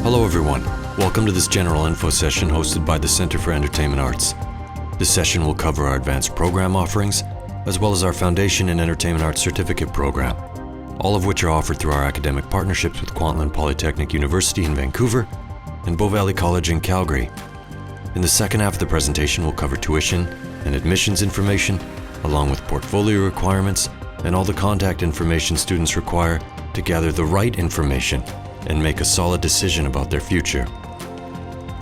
Hello everyone, welcome to this general info session hosted by the Center for Entertainment Arts. This session will cover our advanced program offerings, as well as our Foundation in Entertainment Arts Certificate program, all of which are offered through our academic partnerships with Kwantlen Polytechnic University in Vancouver and Bow Valley College in Calgary. In the second half of the presentation, we'll cover tuition and admissions information, along with portfolio requirements and all the contact information students require to gather the right information and make a solid decision about their future.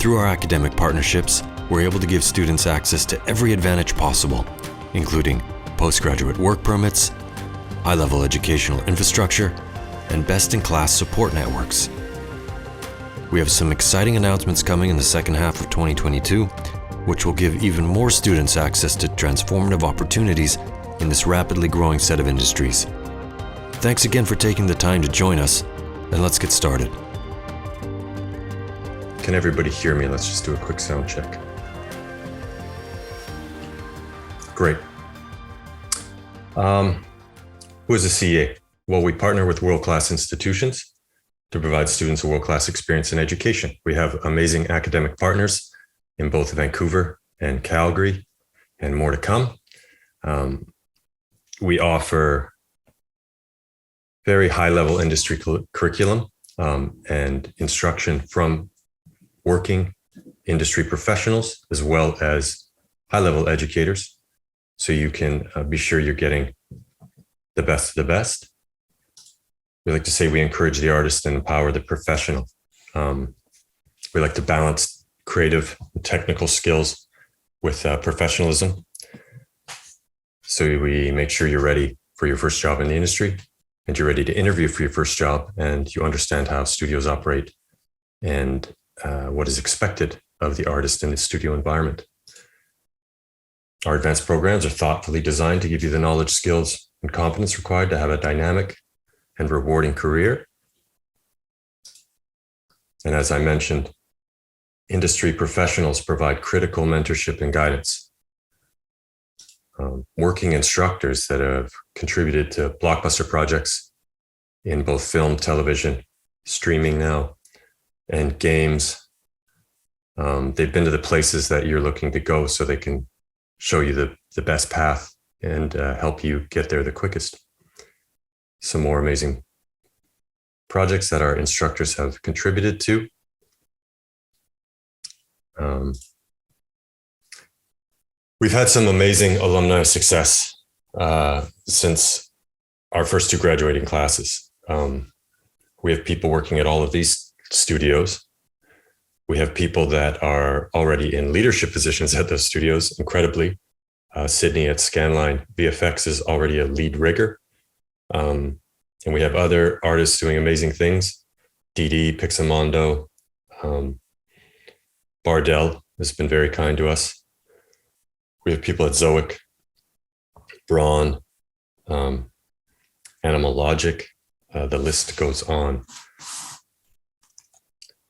Through our academic partnerships, we're able to give students access to every advantage possible, including postgraduate work permits, high-level educational infrastructure, and best-in-class support networks. We have some exciting announcements coming in the second half of 2022, which will give even more students access to transformative opportunities in this rapidly growing set of industries. Thanks again for taking the time to join us, and let's get started. Can everybody hear me? Let's just do a quick sound check. Great. Who is a CEA? Well, we partner with world-class institutions to provide students a world-class experience in education. We have amazing academic partners in both Vancouver and Calgary, and more to come. We offer very high-level industry curriculum and instruction from working industry professionals, as well as high-level educators. So you can be sure you're getting the best of the best. We like to say we encourage the artist and empower the professional. We like to balance creative and technical skills with professionalism. So we make sure you're ready for your first job in the industry, and you're ready to interview for your first job, and you understand how studios operate and what is expected of the artist in the studio environment. Our advanced programs are thoughtfully designed to give you the knowledge, skills, and competence required to have a dynamic and rewarding career. And as I mentioned, industry professionals provide critical mentorship and guidance. Working instructors that have contributed to blockbuster projects in both film, television, streaming now, and games. They've been to the places that you're looking to go, so they can show you the best path and help you get there the quickest. Some more amazing projects that our instructors have contributed to. We've had some amazing alumni success since our first two graduating classes. We have people working at all of these studios. We have people that are already in leadership positions at those studios, incredibly. Sydney at Scanline VFX is already a lead rigger. And we have other artists doing amazing things. DD, Pixamondo, Bardell has been very kind to us. We have people at Zoic, Braun, Animal Logic. The list goes on.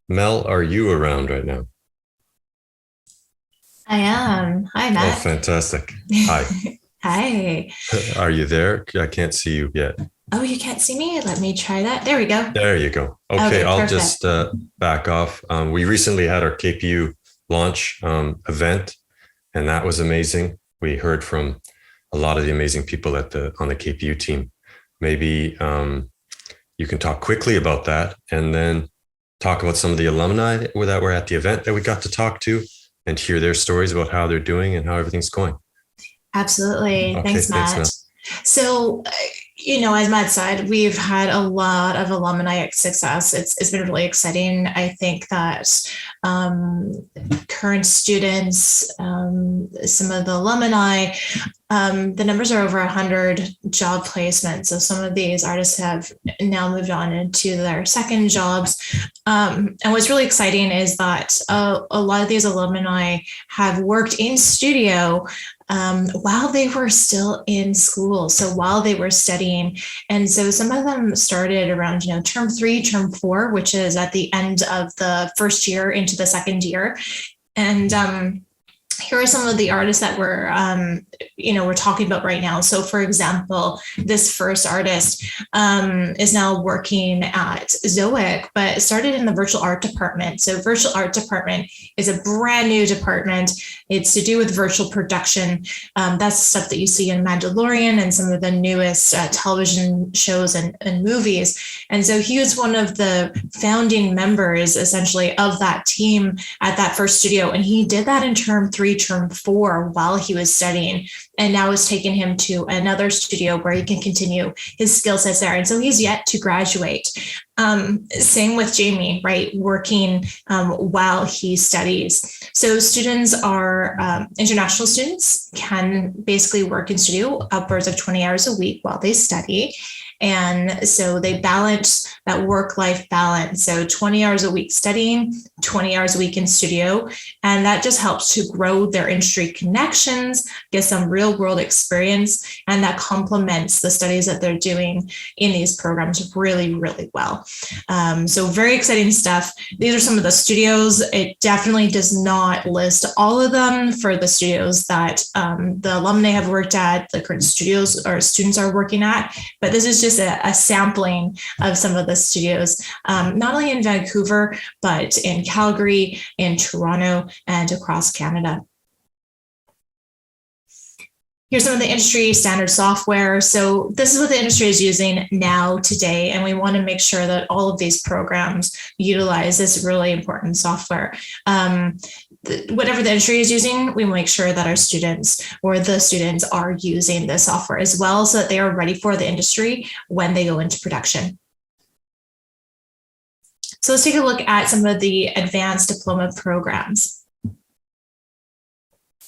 Mel, are you around right now? I am. Hi, Matt. Oh, fantastic. Hi. Hi. Are you there? I can't see you yet. Oh, you can't see me? Let me try that. There we go. There you go. Okay, I'll just back off. We recently had our KPU launch event, and that was amazing. We heard from a lot of the amazing people on the KPU team. Maybe you can talk quickly about that, and then talk about some of the alumni that were at the event that we got to talk to, and hear their stories about how they're doing and how everything's going. Absolutely. Okay, thanks, Matt. Mel. So, as Matt said, we've had a lot of alumni success. It's been really exciting. I think that current students, some of the alumni, the numbers are over 100 job placements. So some of these artists have now moved on into their second jobs. And what's really exciting is that a lot of these alumni have worked in studio while they were still in school. So while they were studying. And so some of them started around, term 3, term 4, which is at the end of the first year into the second year. And here are some of the artists that we're talking about right now. So for example, this first artist is now working at Zoic, but started in the virtual art department. So virtual art department is a brand new department. It's to do with virtual production. That's the stuff that you see in Mandalorian and some of the newest television shows and movies. And so he was one of the founding members, essentially, of that team at that first studio. And he did that in term 3, term 4 while he was studying. And now it's taken him to another studio where he can continue his skill sets there. And so he's yet to graduate. Same with Jamie, right? Working while he studies. So students are, international students can basically work in studio upwards of 20 hours a week while they study. And so they balance that work-life balance. So 20 hours a week studying, 20 hours a week in studio. And that just helps to grow their industry connections, get some real world experience, and that complements the studies that they're doing in these programs really, really well. So very exciting stuff. These are some of the studios. It definitely does not list all of them for the studios that the alumni have worked at, the current studios or students are working at, but this is just a sampling of some of the studios, not only in Vancouver, but in Calgary, in Toronto, and across Canada. Here's some of the industry standard software. So this is what the industry is using now today, and we want to make sure that all of these programs utilize this really important software. Whatever the industry is using, we make sure that our students or the students are using this software as well, so that they are ready for the industry when they go into production. So let's take a look at some of the advanced diploma programs.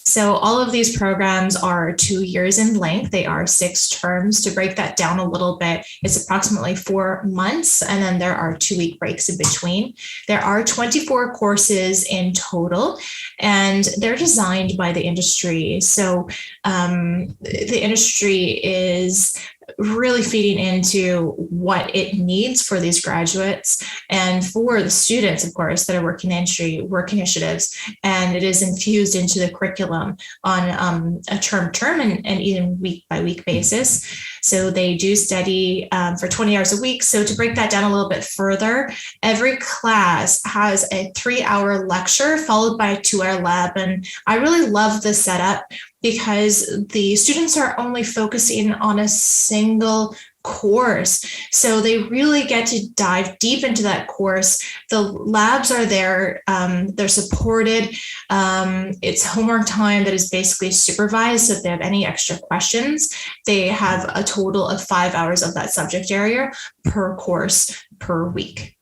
So all of these programs are 2 years in length. They are 6 terms. To break that down a little bit, it's approximately 4 months, and then there are 2-week breaks in between. There are 24 courses in total, and they're designed by the industry. So the industry is really feeding into what it needs for these graduates and for the students, of course, that are working in industry, work initiatives, and it is infused into the curriculum on a term and even week by week basis. So they do study for 20 hours a week. So to break that down a little bit further, every class has a 3-hour lecture followed by a 2-hour lab. And I really love this setup because the students are only focusing on a single course. So they really get to dive deep into that course. The labs are there, they're supported. It's homework time that is basically supervised. So if they have any extra questions, they have a total of 5 hours of that subject area per course per week.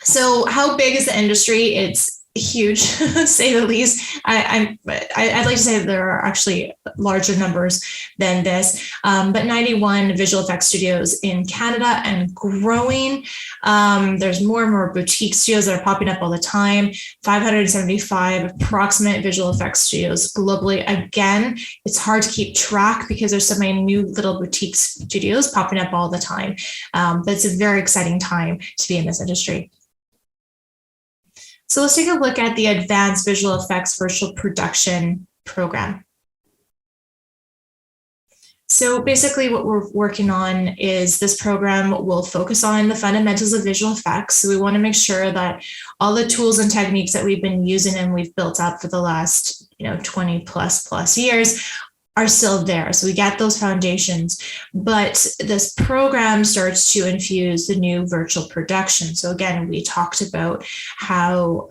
So how big is the industry? It's huge, to say the least. I'd like to say that there are actually larger numbers than this, but 91 visual effects studios in Canada and growing. There's more and more boutique studios that are popping up all the time. 575 approximate visual effects studios globally. Again, it's hard to keep track because there's so many new little boutique studios popping up all the time, but it's a very exciting time to be in this industry. So let's take a look at the Advanced Visual Effects Virtual Production Program. So basically what we're working on is this program will focus on the fundamentals of visual effects. So we want to make sure that all the tools and techniques that we've been using and we've built up for the last 20 plus years are still there. So we get those foundations, but this program starts to infuse the new virtual production. So again, we talked about how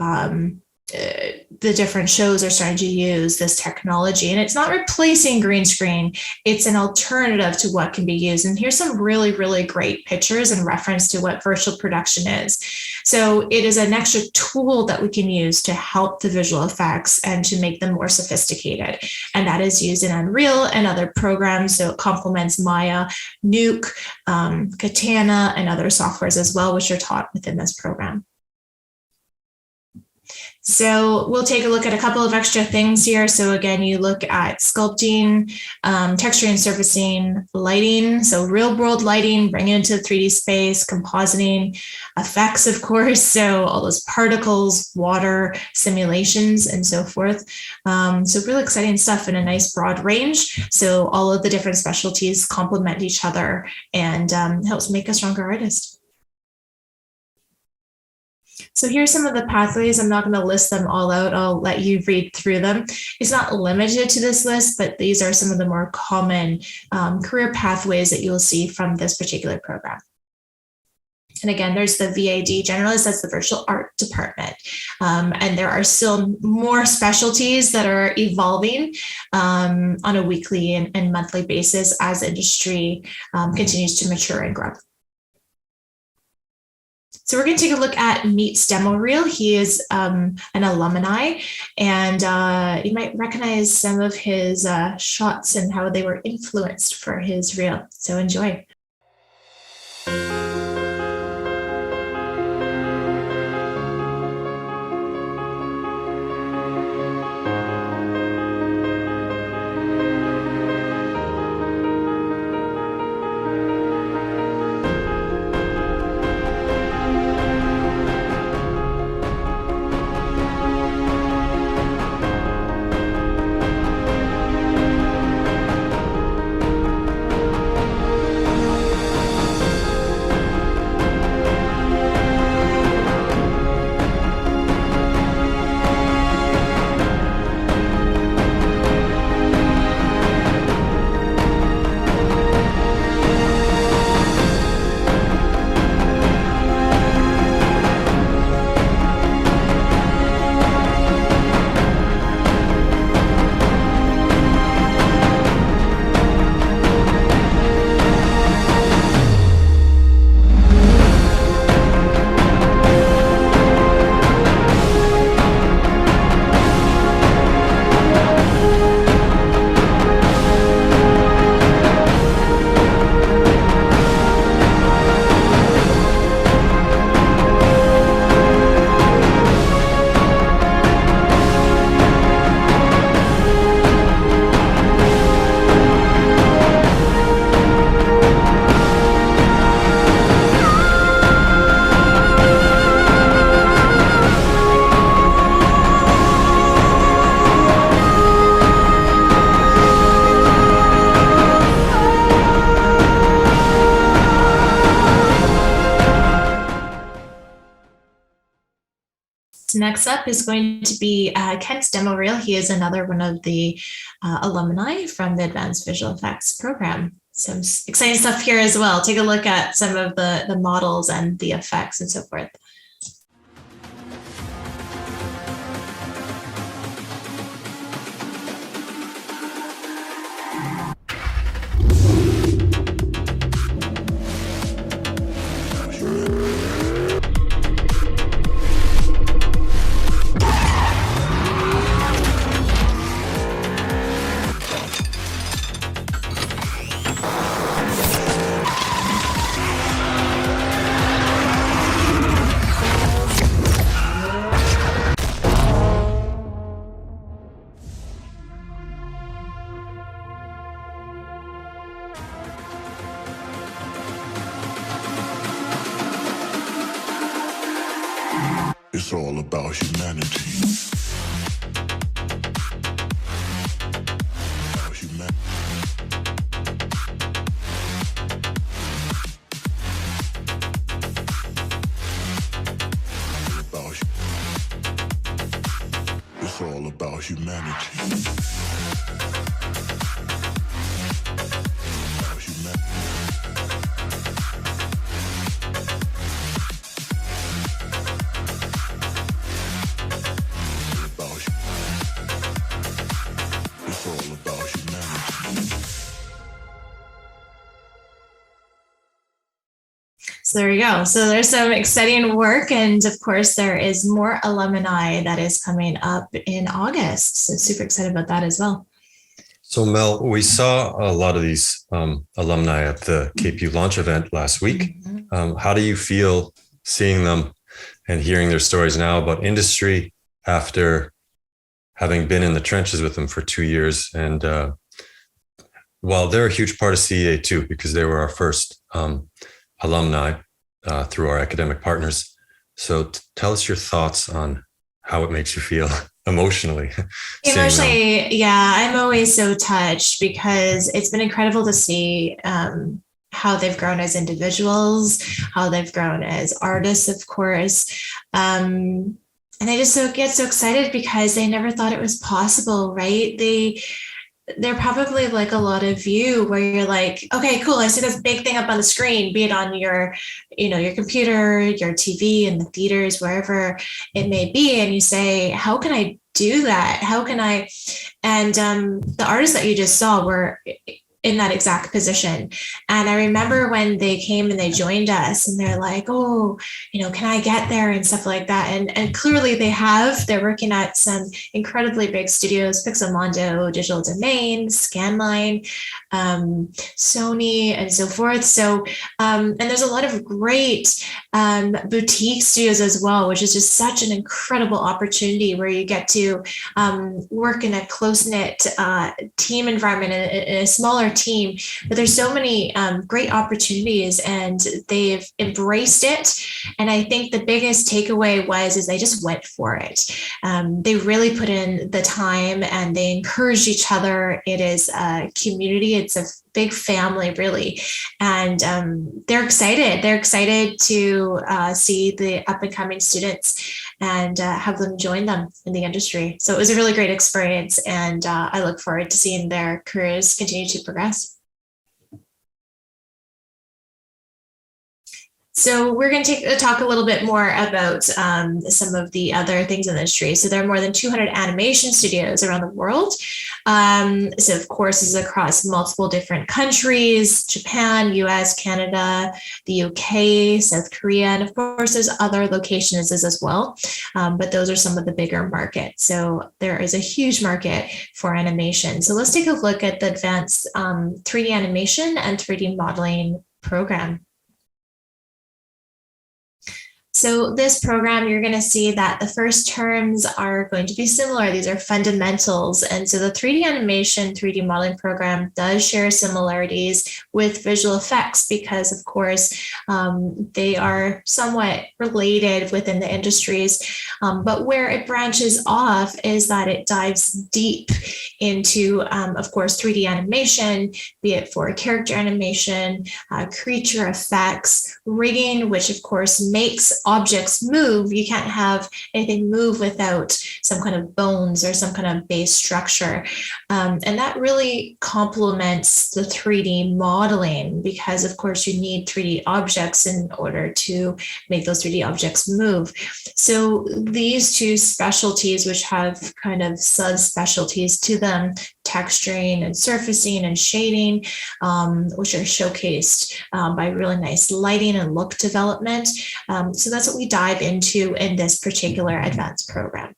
the different shows are starting to use this technology, and it's not replacing green screen. It's an alternative to what can be used. And here's some really, really great pictures in reference to what virtual production is. So it is an extra tool that we can use to help the visual effects and to make them more sophisticated. And that is used in Unreal and other programs. So it complements Maya, Nuke, Katana, and other softwares as well, which are taught within this program. So we'll take a look at a couple of extra things here. So again, you look at sculpting, texturing, surfacing, lighting. So real world lighting, bringing it into the 3D space, compositing, effects, of course. So all those particles, water, simulations, and so forth. So really exciting stuff in a nice broad range. So all of the different specialties complement each other and helps make a stronger artist. So here's some of the pathways. I'm not going to list them all out. I'll let you read through them. It's not limited to this list, but these are some of the more common career pathways that you'll see from this particular program. And again, there's the VAD generalist, that's the virtual art department. And there are still more specialties that are evolving on a weekly and monthly basis as industry continues to mature and grow. So we're going to take a look at Meet's demo reel. He is an alumni, and you might recognize some of his shots and how they were influenced for his reel. So enjoy. Next up is going to be Kent's demo reel. He is another one of the alumni from the Advanced Visual Effects program. Some exciting stuff here as well. Take a look at some of the models and the effects and so forth. It's all about humanity. It's all about humanity. So there you go. So there's some exciting work. And of course, there is more alumni that is coming up in August. So super excited about that as well. So Mel, we saw a lot of these alumni at the KPU launch event last week. How do you feel seeing them and hearing their stories now about industry after having been in the trenches with them for 2 years. And well, they're a huge part of CEA too, because they were our first alumni through our academic partners. So tell us your thoughts on how it makes you feel emotionally. Emotionally, yeah, I'm always so touched because it's been incredible to see how they've grown as individuals, how they've grown as artists, of course. And I just get so excited because they never thought it was possible, right? They're probably like a lot of you where you're like, okay, cool. I see this big thing up on the screen, be it on your computer, your TV, in the theaters, wherever it may be. And you say, how can I do that? How can I? And the artists that you just saw were in that exact position. And I remember when they came and they joined us and they're like, oh, can I get there and stuff like that. And clearly they're working at some incredibly big studios, Pixelmondo, Digital Domain, Scanline, Sony, and so forth. So, and there's a lot of great boutique studios as well, which is just such an incredible opportunity where you get to work in a close-knit team environment, in a smaller team, but there's so many great opportunities and they've embraced it. And I think the biggest takeaway is they just went for it. They really put in the time and they encouraged each other. It is a community. It's a big family, really. And they're excited. They're excited to see the up and coming students and have them join them in the industry. So it was a really great experience. And I look forward to seeing their careers continue to progress. So we're going to talk a little bit more about some of the other things in the industry. So there are more than 200 animation studios around the world. So of course, this is across multiple different countries: Japan, US, Canada, the UK, South Korea, and of course, there's other locations as well. But those are some of the bigger markets. So there is a huge market for animation. So let's take a look at the advanced 3D animation and 3D modeling program. So this program, you're going to see that the first terms are going to be similar. These are fundamentals. And so the 3D animation, 3D modeling program does share similarities with visual effects because, of course, they are somewhat related within the industries. But where it branches off is that it dives deep into, of course, 3D animation, be it for character animation, creature effects, rigging, which, of course, makes objects move. You can't have anything move without some kind of bones or some kind of base structure. And that really complements the 3D modeling because, of course, you need 3D objects in order to make those 3D objects move. So these two specialties, which have kind of subspecialties to them, texturing and surfacing and shading, which are showcased by really nice lighting and look development. So that's what we dive into in this particular advanced program.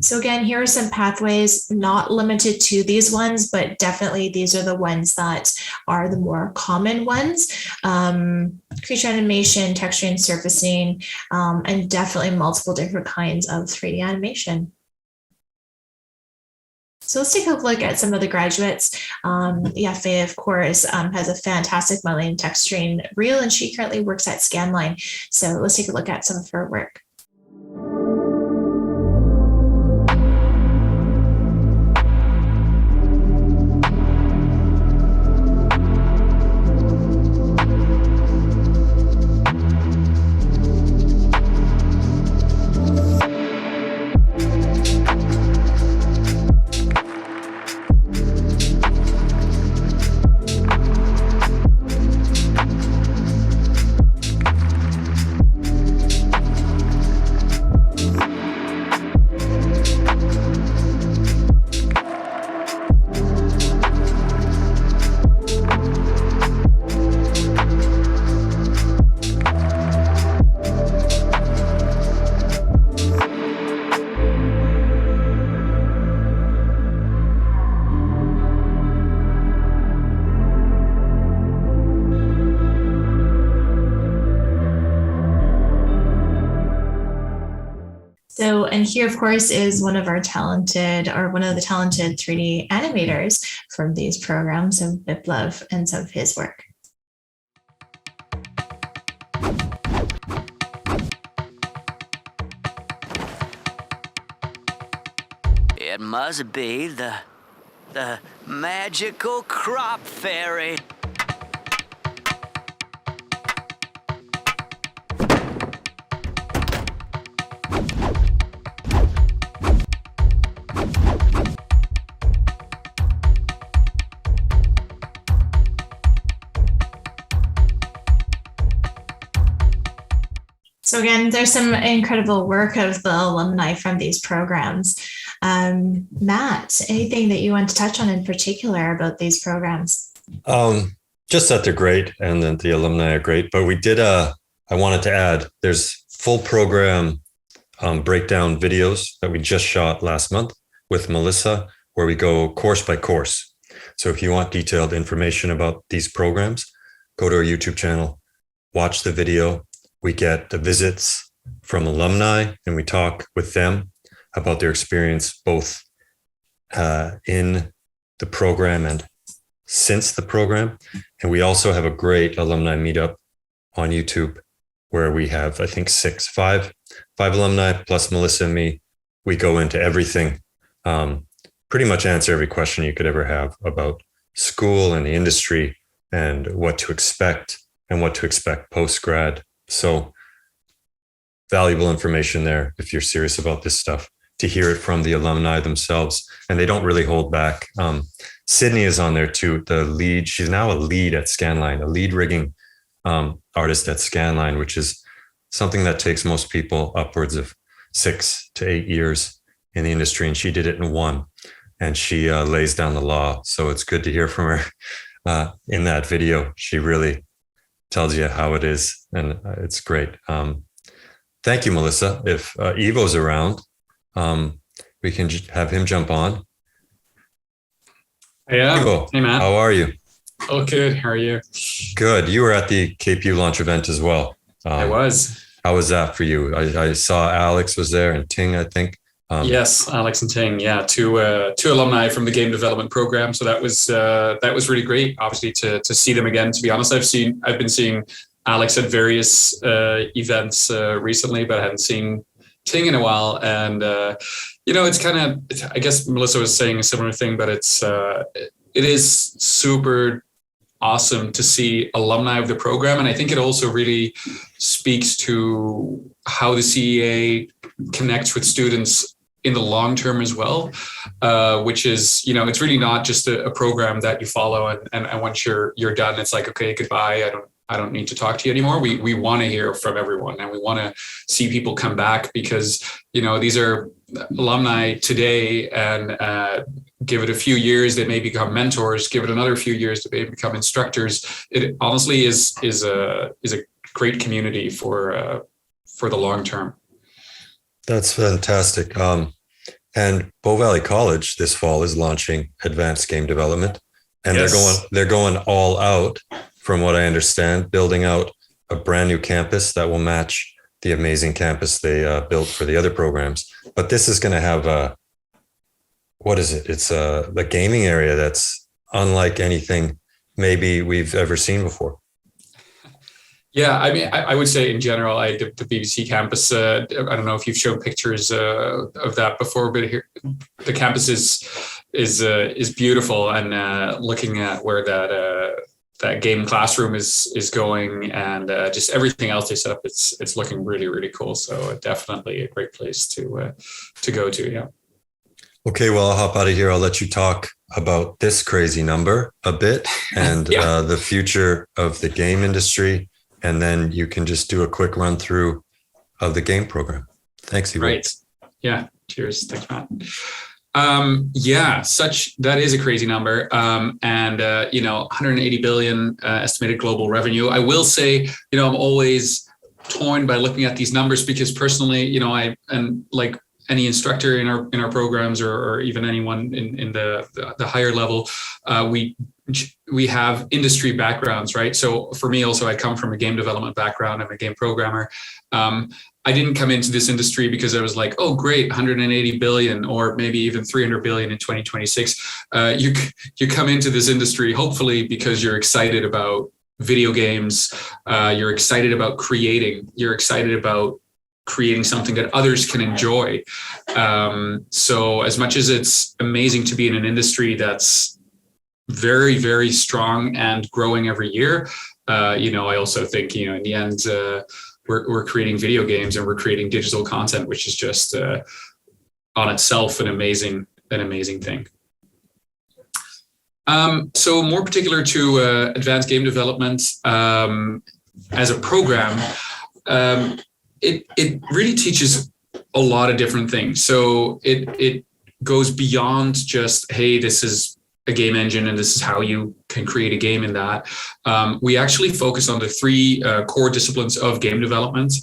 So again, here are some pathways, not limited to these ones, but definitely these are the ones that are the more common ones. Creature animation, texturing, surfacing, and definitely multiple different kinds of 3D animation. So let's take a look at some of the graduates. Faye, of course, has a fantastic modeling and texturing reel, and she currently works at Scanline. So let's take a look at some of her work. and here, of course, is one of the talented 3D animators from these programs, so Biplav, and some of his work. It must be the magical crop fairy. So again, there's some incredible work of the alumni from these programs. Matt, anything that you want to touch on in particular about these programs? Just that they're great and that the alumni are great. But we did, I wanted to add, there's full program breakdown videos that we just shot last month with Melissa, where we go course by course. So if you want detailed information about these programs, go to our YouTube channel, watch the video. We get the visits from alumni and we talk with them about their experience both in the program and since the program. And we also have a great alumni meetup on YouTube where we have, I think, five alumni plus Melissa and me. We go into everything, pretty much answer every question you could ever have about school and the industry and what to expect post-grad. So valuable information there if you're serious about this stuff, to hear it from the alumni themselves. And they don't really hold back. Sydney is on there too, the lead. She's now a lead at Scanline, a lead rigging artist at Scanline, which is something that takes most people upwards of 6 to 8 years in the industry. And she did it in 1, and she lays down the law. So it's good to hear from her in that video. She really tells you how it is, and it's great. Thank you, Melissa. If Ivo's around, we can have him jump on. Yeah. Ivo, hey, Matt. how are you? Oh, good. How are you? Good. You were at the KPU launch event as well. I was. How was that for you? I saw Alex was there and Ting, I think. Yes, Alex and Ting. Yeah, two alumni from the game development program. So that was really great. Obviously, to see them again. To be honest, I've been seeing Alex at various events recently, but I hadn't seen Ting in a while. And it's kind of, I guess Melissa was saying a similar thing, but it is super awesome to see alumni of the program. And I think it also really speaks to how the CEA connects with students in the long term as well, which is, it's really not just a program that you follow and once you're done, it's like, okay, goodbye. I don't need to talk to you anymore. We want to hear from everyone, and we want to see people come back because, these are alumni today, and give it a few years, they may become mentors. Give it another few years, they may become instructors. It honestly is a great community for the long term. That's fantastic. And Bow Valley College this fall is launching advanced game development, and yes. they're going all out, from what I understand, building out a brand new campus that will match the amazing campus they built for the other programs. But this is going to have what is it? It's the gaming area that's unlike anything maybe we've ever seen before. Yeah, I mean, I would say in general, the BBC campus, I don't know if you've shown pictures of that before, but here, the campus is beautiful, and looking at where that game classroom is going, and just everything else they set up, it's looking really, really cool. So definitely a great place to go to. Yeah. Okay, well, I'll hop out of here. I'll let you talk about this crazy number a bit and the future of the game industry. And then you can just do a quick run through of the game program. Thanks, Ivo. Right. Yeah. Cheers. Thanks, Matt. That is a crazy number. 180 billion estimated global revenue. I will say, I'm always torn by looking at these numbers because personally, like any instructor in our programs or even anyone in the higher level, we have industry backgrounds, right? So for me also, I come from a game development background. I'm a game programmer. I didn't come into this industry because I was like, oh, great, 180 billion or maybe even 300 billion in 2026. You come into this industry hopefully because you're excited about video games. You're excited about creating. You're excited about creating something that others can enjoy. So as much as it's amazing to be in an industry that's very, very strong and growing every year, I also think, in the end, we're creating video games and we're creating digital content, which is just on itself an amazing thing. So more particular to advanced game development as a program, it really teaches a lot of different things. So it goes beyond just, hey, this is a game engine and this is how you can create a game in that. We actually focus on the three core disciplines of game development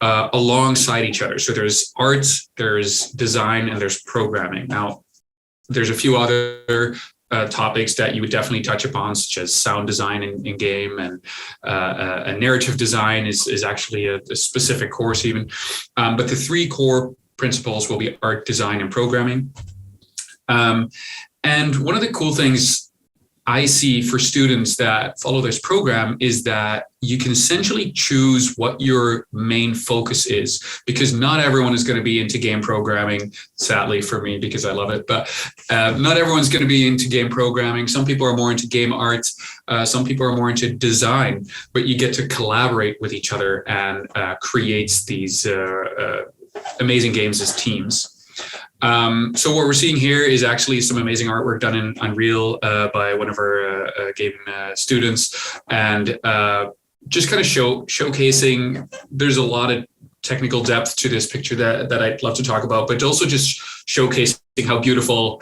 alongside each other. So there's art, there's design, and there's programming. Now, there's a few other topics that you would definitely touch upon, such as sound design in game, and narrative design is actually a specific course even. But the three core principles will be art, design, and programming. And one of the cool things I see for students that follow this program is that you can essentially choose what your main focus is, because not everyone is going to be into game programming, sadly for me, because I love it, but not everyone's going to be into game programming. Some people are more into game art. Some people are more into design, but you get to collaborate with each other and create these amazing games as teams. So what we're seeing here is actually some amazing artwork done in Unreal by one of our game students, and just kind of showcasing. There's a lot of technical depth to this picture that I'd love to talk about, but also just showcasing how beautiful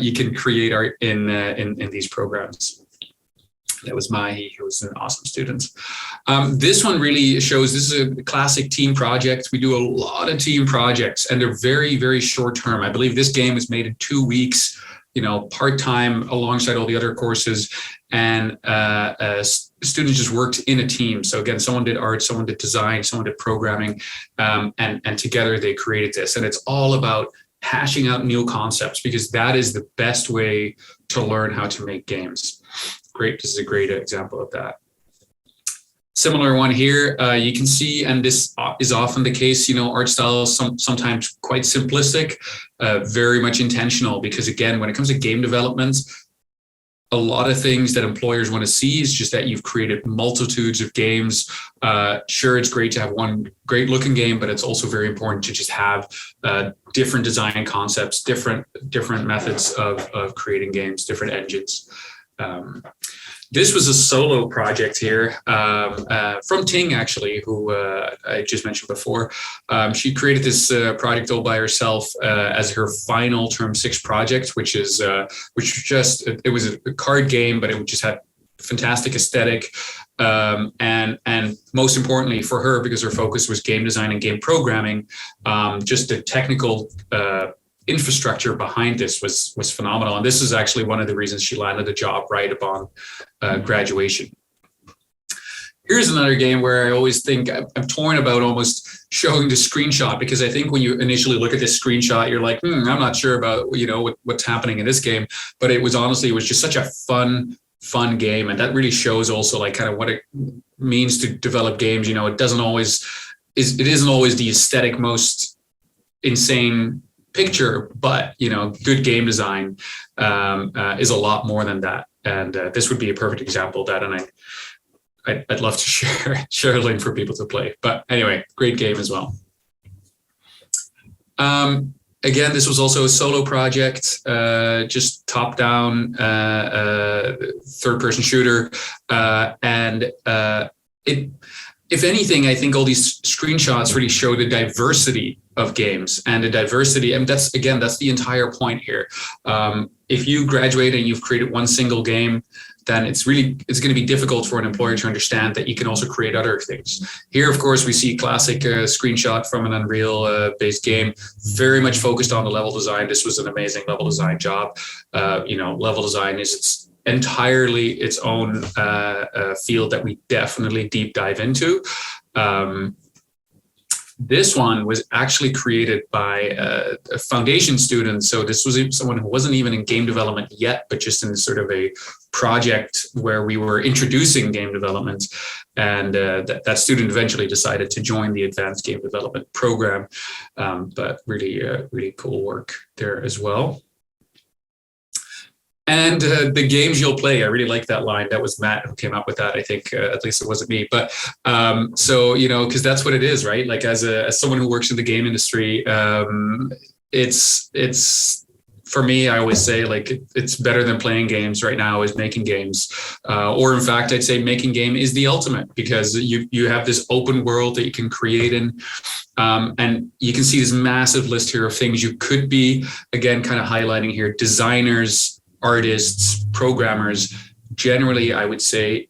you can create art in these programs. That was he was an awesome student. This one really shows, this is a classic team project. We do a lot of team projects and they're very, very short term. I believe this game was made in 2 weeks, part-time alongside all the other courses. And students just worked in a team. So again, someone did art, someone did design, someone did programming, and together they created this. And it's all about hashing out new concepts, because that is the best way to learn how to make games. Great. This is a great example of that. Similar one here, you can see, and this is often the case, art style is sometimes quite simplistic, very much intentional, because again, when it comes to game development, a lot of things that employers want to see is just that you've created multitudes of games. Sure, it's great to have one great looking game, but it's also very important to just have different design concepts, different methods of creating games, different engines. This was a solo project here from Ting, actually, who I just mentioned before. She created this project all by herself as her final Term 6 project, which was a card game, but it just had fantastic aesthetic. And most importantly for her, because her focus was game design and game programming, just the technical infrastructure behind this was phenomenal. And this is actually one of the reasons she landed a job right upon graduation. Here's another game where I always think I'm torn about almost showing the screenshot, because I think when you initially look at this screenshot, you're like, I'm not sure about, what's happening in this game. But it was just such a fun game. And that really shows also like kind of what it means to develop games. It isn't always the aesthetic most insane picture, but good game design is a lot more than that, and this would be a perfect example of that. And I'd love to share a link for people to play. But anyway, great game as well. Again, this was also a solo project, just top-down third-person shooter, and if anything, I think all these screenshots really show the diversity of games and the diversity. And that's the entire point here. If you graduate and you've created one single game, then it's going to be difficult for an employer to understand that you can also create other things. Here, of course, we see classic screenshot from an Unreal based game, very much focused on the level design. This was an amazing level design job. Level design is entirely its own field that we definitely deep dive into. This one was actually created by a foundation student. So this was someone who wasn't even in game development yet, but just in sort of a project where we were introducing game development. And that student eventually decided to join the advanced game development program. But really cool work there as well. And the games you'll play, I really like that line. That was Matt who came up with that. I think at least it wasn't me. But so, because that's what it is, right? Like as someone who works in the game industry, it's for me, I always say like it's better than playing games right now is making games. Or in fact, I'd say making game is the ultimate, because you have this open world that you can create in. And you can see this massive list here of things you could be, again, kind of highlighting here, designers, artists, programmers. Generally, I would say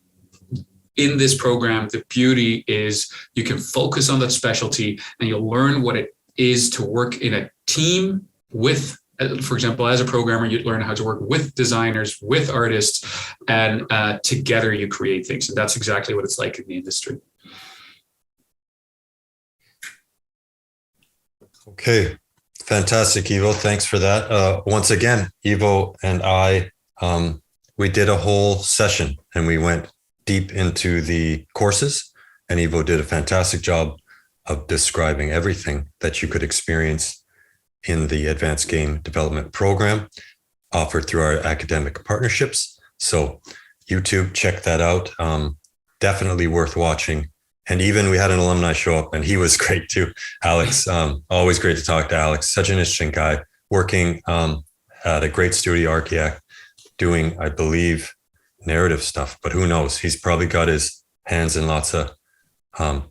in this program, the beauty is you can focus on that specialty and you'll learn what it is to work in a team with, for example, as a programmer, you'd learn how to work with designers, with artists, and together you create things. And that's exactly what it's like in the industry. Okay. Fantastic, Ivo. Thanks for that. Once again, Ivo and I, we did a whole session and we went deep into the courses, and Ivo did a fantastic job of describing everything that you could experience in the advanced game development program offered through our academic partnerships. So YouTube, check that out. Definitely worth watching. And even we had an alumni show up and he was great too. Alex, always great to talk to Alex. Such an interesting guy, working at a great studio, Archiac, doing, I believe, narrative stuff, but who knows? He's probably got his hands in lots of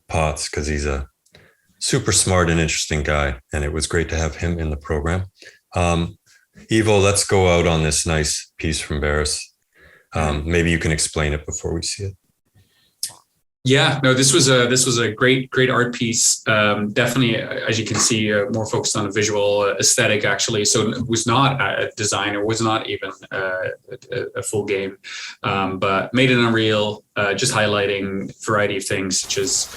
pots because he's a super smart and interesting guy. And it was great to have him in the program. Ivo, let's go out on this nice piece from Barris. Maybe you can explain it before we see it. Yeah, no, this was a great art piece. Definitely, as you can see, more focused on a visual aesthetic, actually. So it was not a design, or was not even a full game, but made in Unreal, just highlighting a variety of things such as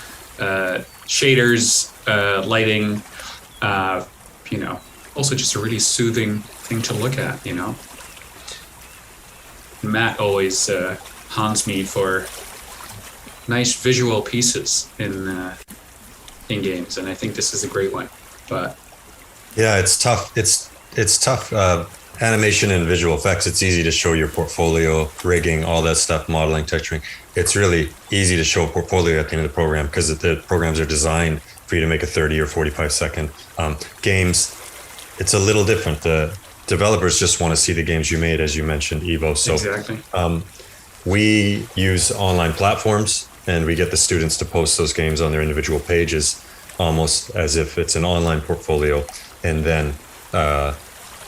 shaders, lighting, also just a really soothing thing to look at, Matt always haunts me for nice visual pieces in games, and I think this is a great one. But yeah, it's tough. It's tough. Animation and visual effects. It's easy to show your portfolio, rigging, all that stuff, modeling, texturing. It's really easy to show a portfolio at the end of the program because the programs are designed for you to make a 30 or 45-second. Games, it's a little different. The developers just want to see the games you made, as you mentioned, Ivo. So exactly. We use online platforms, and we get the students to post those games on their individual pages, almost as if it's an online portfolio. And then the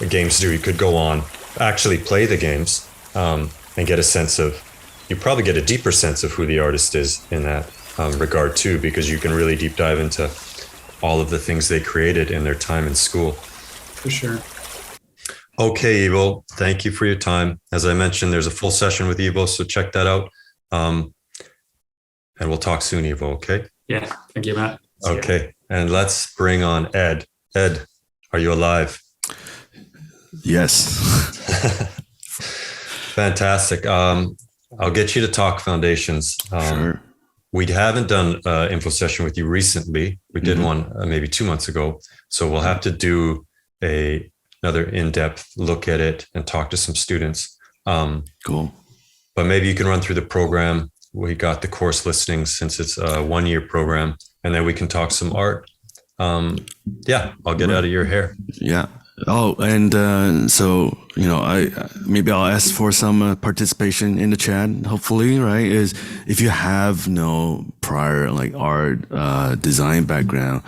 game studio could go on, actually play the games, and get a sense of, you probably get a deeper sense of who the artist is in that regard too, because you can really deep dive into all of the things they created in their time in school. For sure. Okay, Ivo, thank you for your time. As I mentioned, there's a full session with Ivo, so check that out. And we'll talk soon, Ivo, okay? Yeah, thank you, Matt. Okay, and let's bring on Ed. Ed, are you alive? Yes. Fantastic. I'll get you to talk foundations. Sure. We haven't done an info session with you recently. We did one maybe 2 months ago. So we'll have to do another in-depth look at it and talk to some students. Cool. But maybe you can run through the program. We got the course listings since it's a 1-year program, and then we can talk some art. Yeah, I'll get out of your hair. Yeah. Oh, and so, I'll ask for some participation in the chat, hopefully, right? Is if you have no prior like art design background,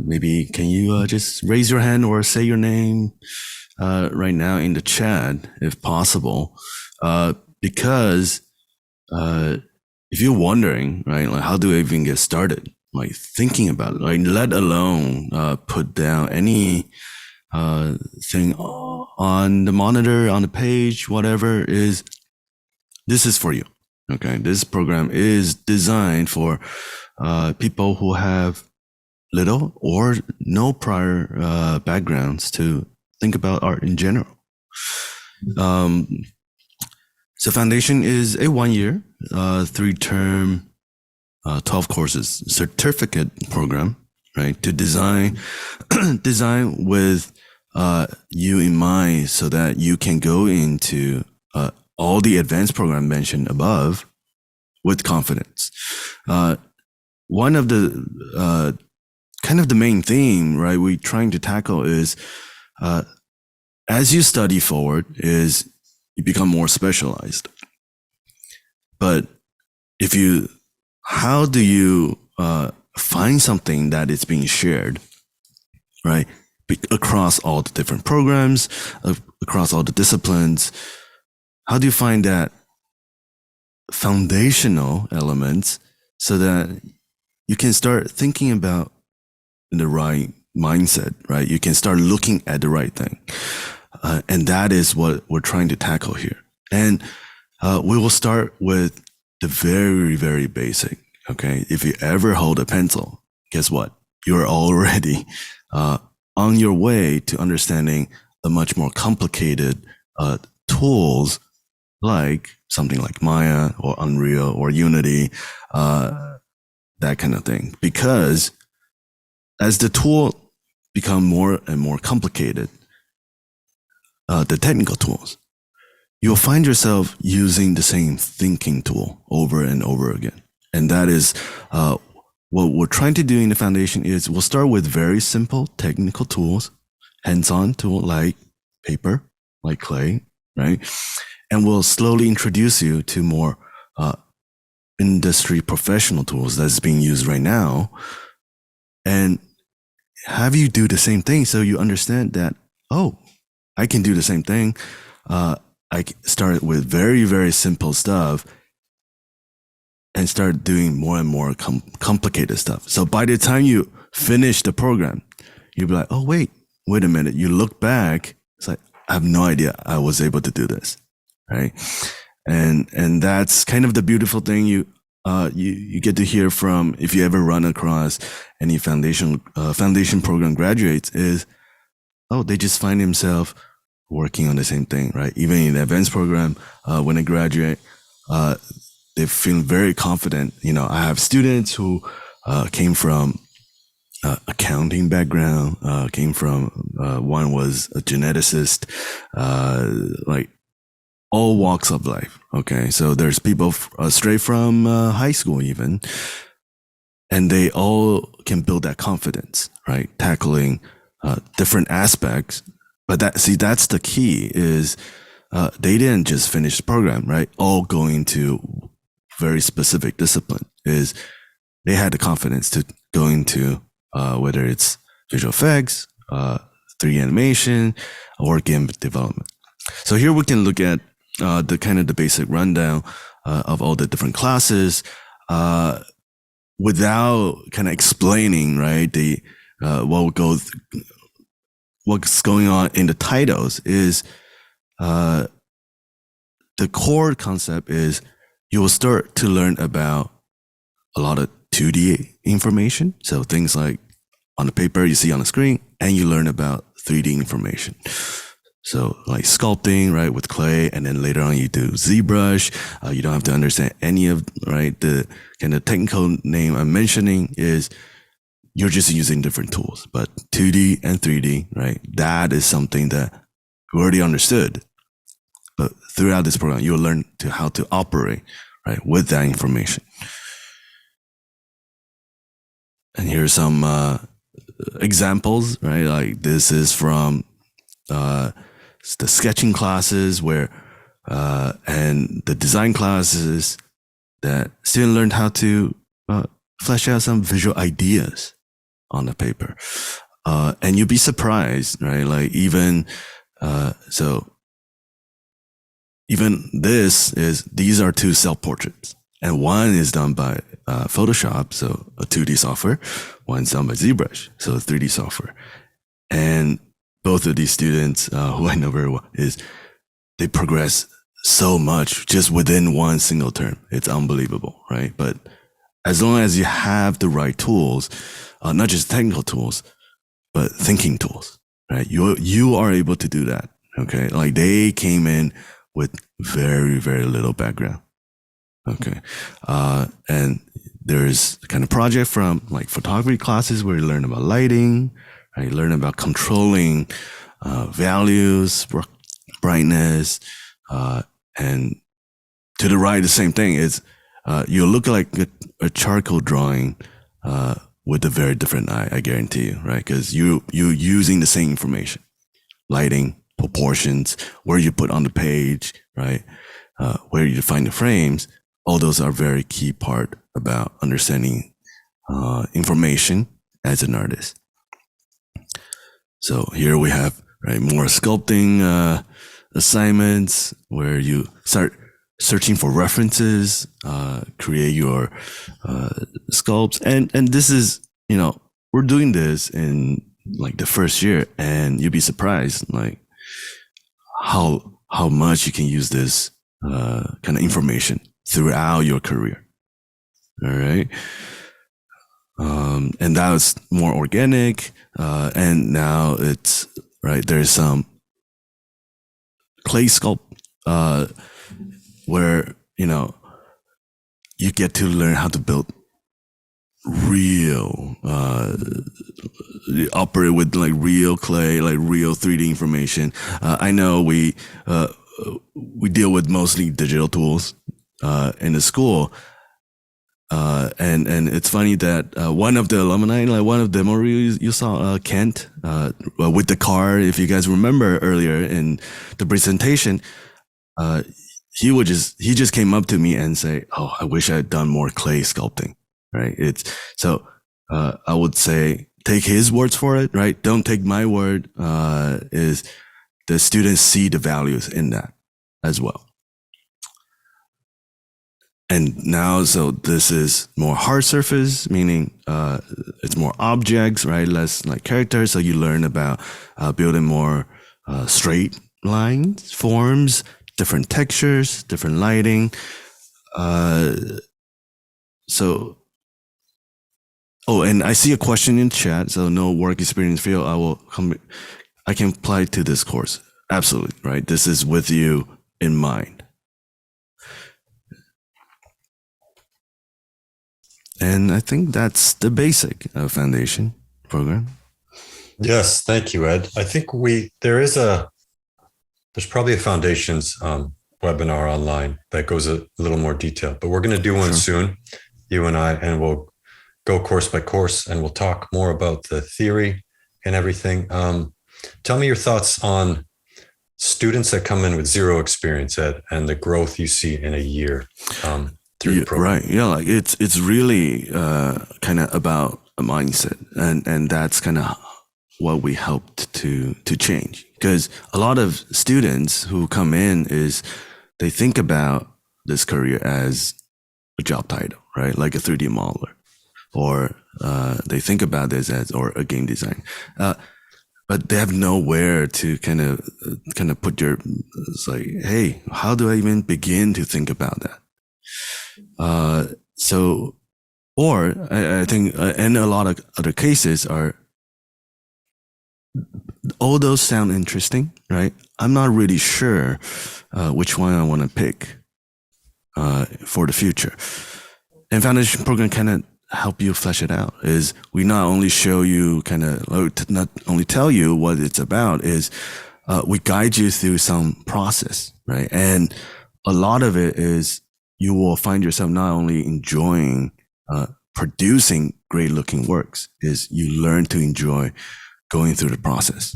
maybe can you just raise your hand or say your name right now in the chat if possible, because if you're wondering, right, like how do I even get started, like thinking about it, like let alone put down any thing on the monitor, on the page, whatever, is this is for you. Okay, this program is designed for people who have little or no prior backgrounds to think about art in general. So foundation is a 1-year, 3-term, 12 courses certificate program, right? To design with you in mind, so that you can go into all the advanced program mentioned above with confidence. One of the kind of the main theme, right, we're trying to tackle is as you study forward, is you become more specialized. But how do you find something that is being shared, right, across all the different programs, across all the disciplines? How do you find that foundational elements so that you can start thinking about the right mindset, right? You can start looking at the right thing. And that is what we're trying to tackle here. And we will start with the very, very basic. Okay. If you ever hold a pencil, guess what? You're already on your way to understanding the much more complicated tools, like something like Maya or Unreal or Unity, that kind of thing. Because as the tool become more and more complicated, the technical tools, you'll find yourself using the same thinking tool over and over again. And that is what we're trying to do in the foundation. Is we'll start with very simple technical tools, hands-on tool like paper, like clay, right? And we'll slowly introduce you to more industry professional tools that's being used right now, and have you do the same thing so you understand that, oh, I can do the same thing. I start with very, very simple stuff and start doing more and more complicated stuff. So by the time you finish the program, you'll be like, oh, wait a minute. You look back, it's like, I have no idea I was able to do this, right? And that's kind of the beautiful thing you get to hear from, if you ever run across any foundation program graduates, is, oh, they just find themselves working on the same thing, right? Even in the advanced program, when they graduate, they feel very confident. You know, I have students who came from accounting background, came from one was a geneticist, like all walks of life. Okay, so there's people straight from high school even, and they all can build that confidence, right? Tackling different aspects. But that's the key, is they didn't just finish the program, right? All going to very specific discipline. Is they had the confidence to go into whether it's visual effects, 3D animation, or game development. So here we can look at the kind of the basic rundown of all the different classes without kind of explaining, right? What's going on in the titles is the core concept is you will start to learn about a lot of 2D information. So things like on the paper you see on the screen, and you learn about 3D information. So like sculpting, right, with clay, and then later on you do ZBrush. You don't have to understand any of, right, the kind of technical name I'm mentioning is you're just using different tools. But 2D and 3D, right, that is something that we already understood. But throughout this program, you'll learn how to operate, right, with that information. And here's some examples, right? Like this is from the sketching classes where and the design classes that students learned how to flesh out some visual ideas on the paper. And you'll be surprised, right? Like even these are 2 self-portraits, and one is done by Photoshop, so a 2D software. One's done by ZBrush, so a 3D software. And both of these students, who I know very well, they progress so much just within one single term. It's unbelievable, right? But as long as you have the right tools, not just technical tools, but thinking tools, right? You are able to do that. Okay. Like they came in with very, very little background. Okay. And there's kind of project from like photography classes where you learn about lighting, right? You learn about controlling, values, brightness, and to the right, the same thing is, you look like a charcoal drawing, with a very different eye, I guarantee you, right? Because you using the same information, lighting, proportions, where you put on the page, right? Where you define the frames, all those are very key part about understanding information as an artist. So here we have, right, more sculpting assignments where you start searching for references, create your sculpts. And this is, we're doing this in like the first year, and you'd be surprised like how much you can use this kind of information throughout your career. All right. And that was more organic. And now it's right. There's some clay sculpt, where, you get to learn how to build real, operate with like real clay, like real 3D information. I know we deal with mostly digital tools, in the school. And it's funny that, one of the alumni, like one of the demo you saw, Kent, with the car, if you guys remember earlier in the presentation, he just came up to me and say, "Oh, I wish I had done more clay sculpting." Right? I would say take his words for it, right? Don't take my word. Is the students see the values in that as well. And now, so this is more hard surface, meaning, it's more objects, right? Less like characters. So you learn about, building more, straight lines, forms, different textures, different lighting. And I see a question in chat. So no work experience field. I can apply to this course. Absolutely. Right. This is with you in mind. And I think that's the basic foundation program. Yes. Thank you, Ed. I think there's probably a foundations webinar online that goes a little more detailed, but we're going to do one soon, you and I, and we'll go course by course and we'll talk more about the theory and everything. Tell me your thoughts on students that come in with zero experience, Ed, and the growth you see in a year through the program. Right. Yeah. Like it's really kind of about a mindset, and that's kind of what we helped to change. Because a lot of students who come in they think about this career as a job title, right? Like a 3D modeler, or they think about this or a game design, but they have nowhere to kind of put it's like, hey, how do I even begin to think about that? I think, and a lot of other cases all those sound interesting, right? I'm not really sure which one I want to pick for the future. And foundation program kind of help you flesh it out. Is we not only show you not only tell you what it's about, is we guide you through some process, right? And a lot of it is you will find yourself not only enjoying producing great looking works, is you learn to enjoy going through the process.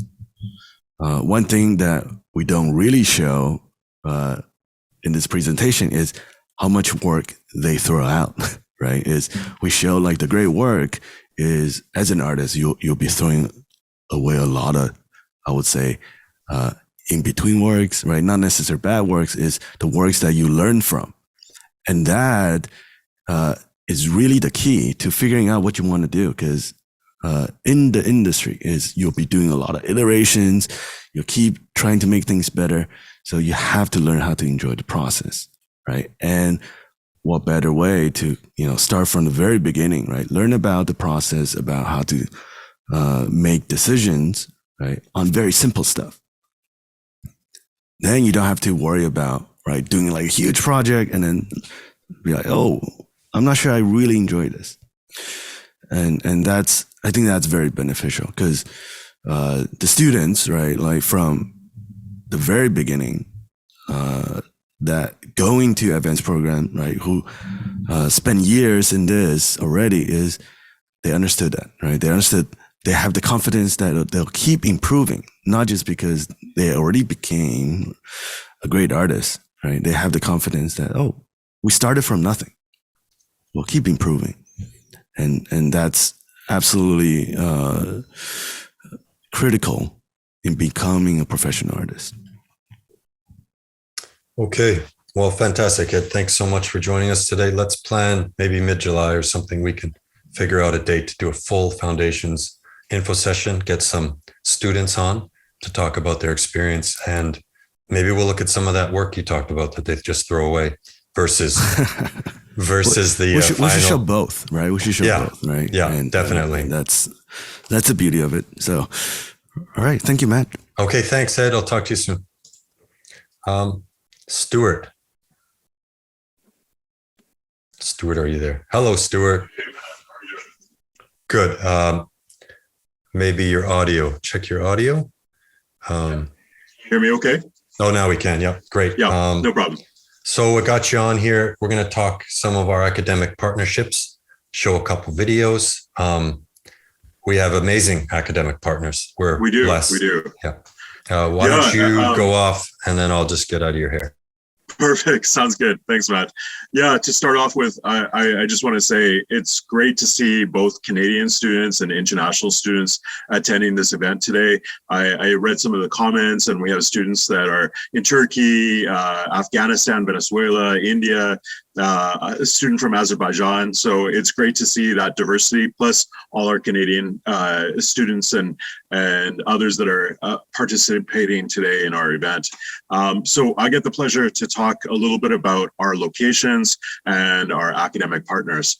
One thing that we don't really show in this presentation is how much work they throw out, right? Is we show like the great work is, as an artist, you'll be throwing away a lot of, I would say, in between works, right? Not necessarily bad works, is the works that you learn from. And that is really the key to figuring out what you want to do. Because in the industry is you'll be doing a lot of iterations. You'll keep trying to make things better. So you have to learn how to enjoy the process, right? And what better way to, start from the very beginning, right? Learn about the process, about how to make decisions, right, on very simple stuff. Then you don't have to worry about, right, doing like a huge project and then be like, oh, I'm not sure I really enjoy this. And I think that's very beneficial because the students, right, like from the very beginning, that going to advanced program, right, who spend years in this already, is they understood that, right? They understood, they have the confidence that they'll keep improving, not just because they already became a great artist, right? They have the confidence that, oh, we started from nothing. We'll keep improving. And that's absolutely critical in becoming a professional artist. Okay. Well, fantastic, Ed. Thanks so much for joining us today. Let's plan maybe mid-July or something. We can figure out a date to do a full foundations info session, get some students on to talk about their experience. And maybe we'll look at some of that work you talked about that they just throw away versus the we should final. show both, right? We should show both, right? Yeah, and, definitely. And that's the beauty of it. So, all right. Thank you, Matt. Okay. Thanks, Ed. I'll talk to you soon. Stuart. Stuart, are you there? Hello, Stuart. Good. Maybe your audio. Check your audio. Hear me okay? Oh, now we can. Yeah, great. Yeah, no problem. So I got you on here. We're going to talk some of our academic partnerships, show a couple videos. We have amazing academic partners. We do. blessed. We do. Yeah. Why don't you go off and then I'll just get out of your hair. Perfect. Sounds good. Thanks, Matt. Yeah, to start off with, I just want to say it's great to see both Canadian students and international students attending this event today. I read some of the comments, and we have students that are in Turkey, Afghanistan, Venezuela, India, a student from Azerbaijan. So it's great to see that diversity, plus all our Canadian students and others that are participating today in our event. So I get the pleasure to talk a little bit about our locations and our academic partners.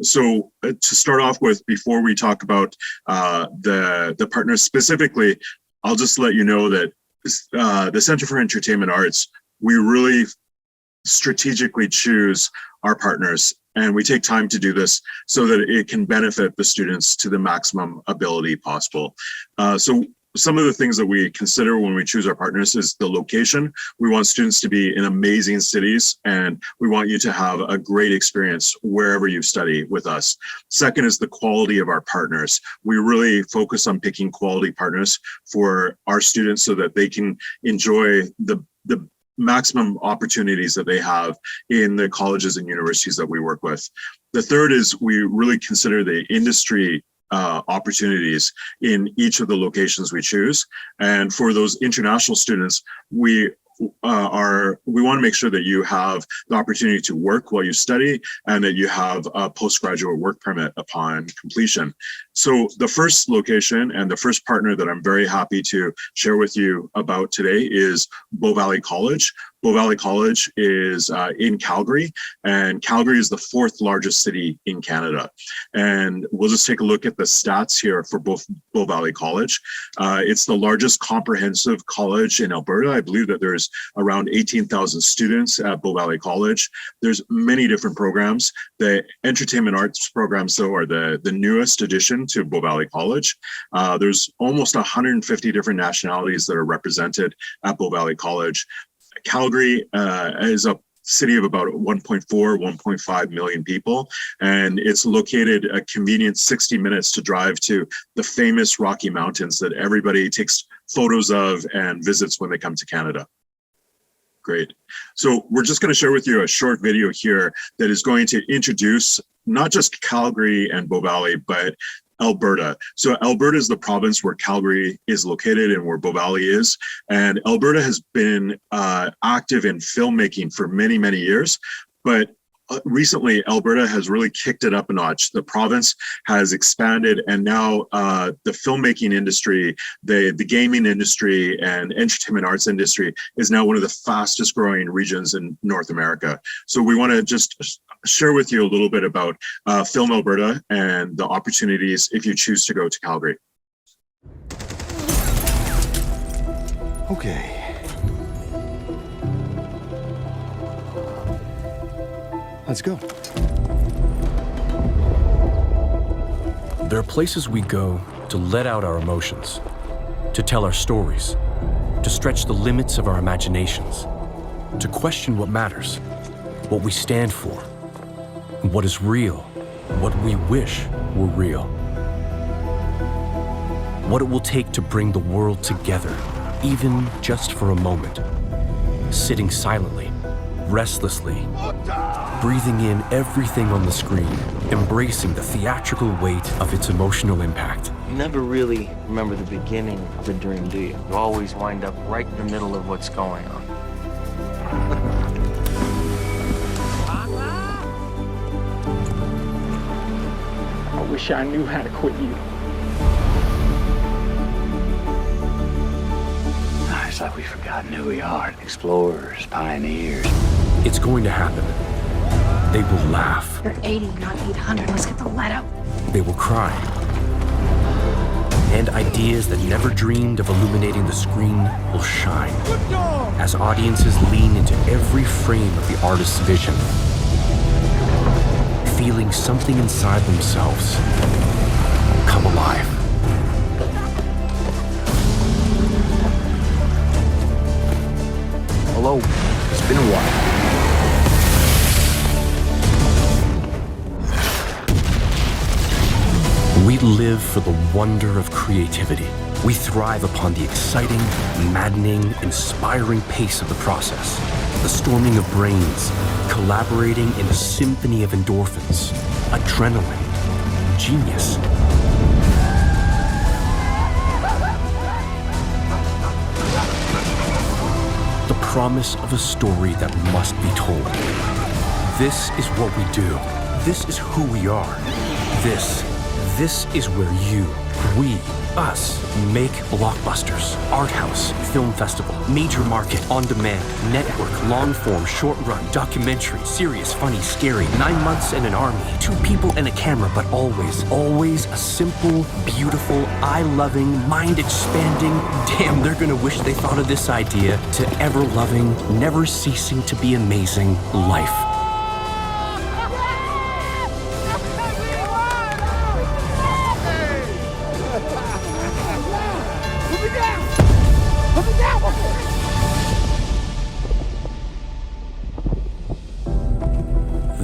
So to start off with, before we talk about the partners specifically, I'll just let you know that the Center for Entertainment Arts, we really strategically choose our partners, and we take time to do this so that it can benefit the students to the maximum ability possible. So some of the things that we consider when we choose our partners is the location. We want students to be in amazing cities, and we want you to have a great experience wherever you study with us. Second is the quality of our partners. We really focus on picking quality partners for our students so that they can enjoy the maximum opportunities that they have in the colleges and universities that we work with. The third is we really consider the industry opportunities in each of the locations we choose. And for those international students, we want to make sure that you have the opportunity to work while you study and that you have a postgraduate work permit upon completion. So the first location and the first partner that I'm very happy to share with you about today is Bow Valley College. Bow Valley College is in Calgary, and Calgary is the fourth largest city in Canada. And we'll just take a look at the stats here for Bow Valley College. It's the largest comprehensive college in Alberta. I believe that there's around 18,000 students at Bow Valley College. There's many different programs. The entertainment arts programs, though, are the newest addition to Bow Valley College. There's almost 150 different nationalities that are represented at Bow Valley College. Calgary is a city of about 1.4, 1.5 million people, and it's located a convenient 60 minutes to drive to the famous Rocky Mountains that everybody takes photos of and visits when they come to Canada. Great. So we're just going to share with you a short video here that is going to introduce not just Calgary and Bow Valley, but Alberta. So Alberta is the province where Calgary is located and where Bow Valley is. And Alberta has been active in filmmaking for many, many years. But recently, Alberta has really kicked it up a notch. The province has expanded, and now the filmmaking industry, the gaming industry, and entertainment arts industry is now one of the fastest growing regions in North America. So we want to just share with you a little bit about Film Alberta and the opportunities if you choose to go to Calgary. Okay. Let's go. There are places we go to let out our emotions, to tell our stories, to stretch the limits of our imaginations, to question what matters, what we stand for, and what is real, what we wish were real. What it will take to bring the world together, even just for a moment. Sitting silently, restlessly, breathing in everything on the screen, embracing the theatrical weight of its emotional impact. You never really remember the beginning of a dream, do you? You always wind up right in the middle of what's going on. I wish I knew how to quit you. It's like we've forgotten who we are. Explorers, pioneers. It's going to happen. They will laugh. You're 80, not 800. Let's get the lead out. They will cry. And ideas that never dreamed of illuminating the screen will shine. As audiences lean into every frame of the artist's vision, feeling something inside themselves come alive. Hello, it's been a while. We live for the wonder of creativity. We thrive upon the exciting, maddening, inspiring pace of the process. The storming of brains, collaborating in a symphony of endorphins, adrenaline, genius. The promise of a story that must be told. This is what we do. This is who we are. This is where you, we, us, make blockbusters. Art house, film festival, major market, on demand, network, long form, short run, documentary, serious, funny, scary, 9 months in an army, 2 people and a camera, but always a simple, beautiful, eye-loving, mind-expanding, damn, they're gonna wish they thought of this idea, to ever-loving, never ceasing to be amazing life.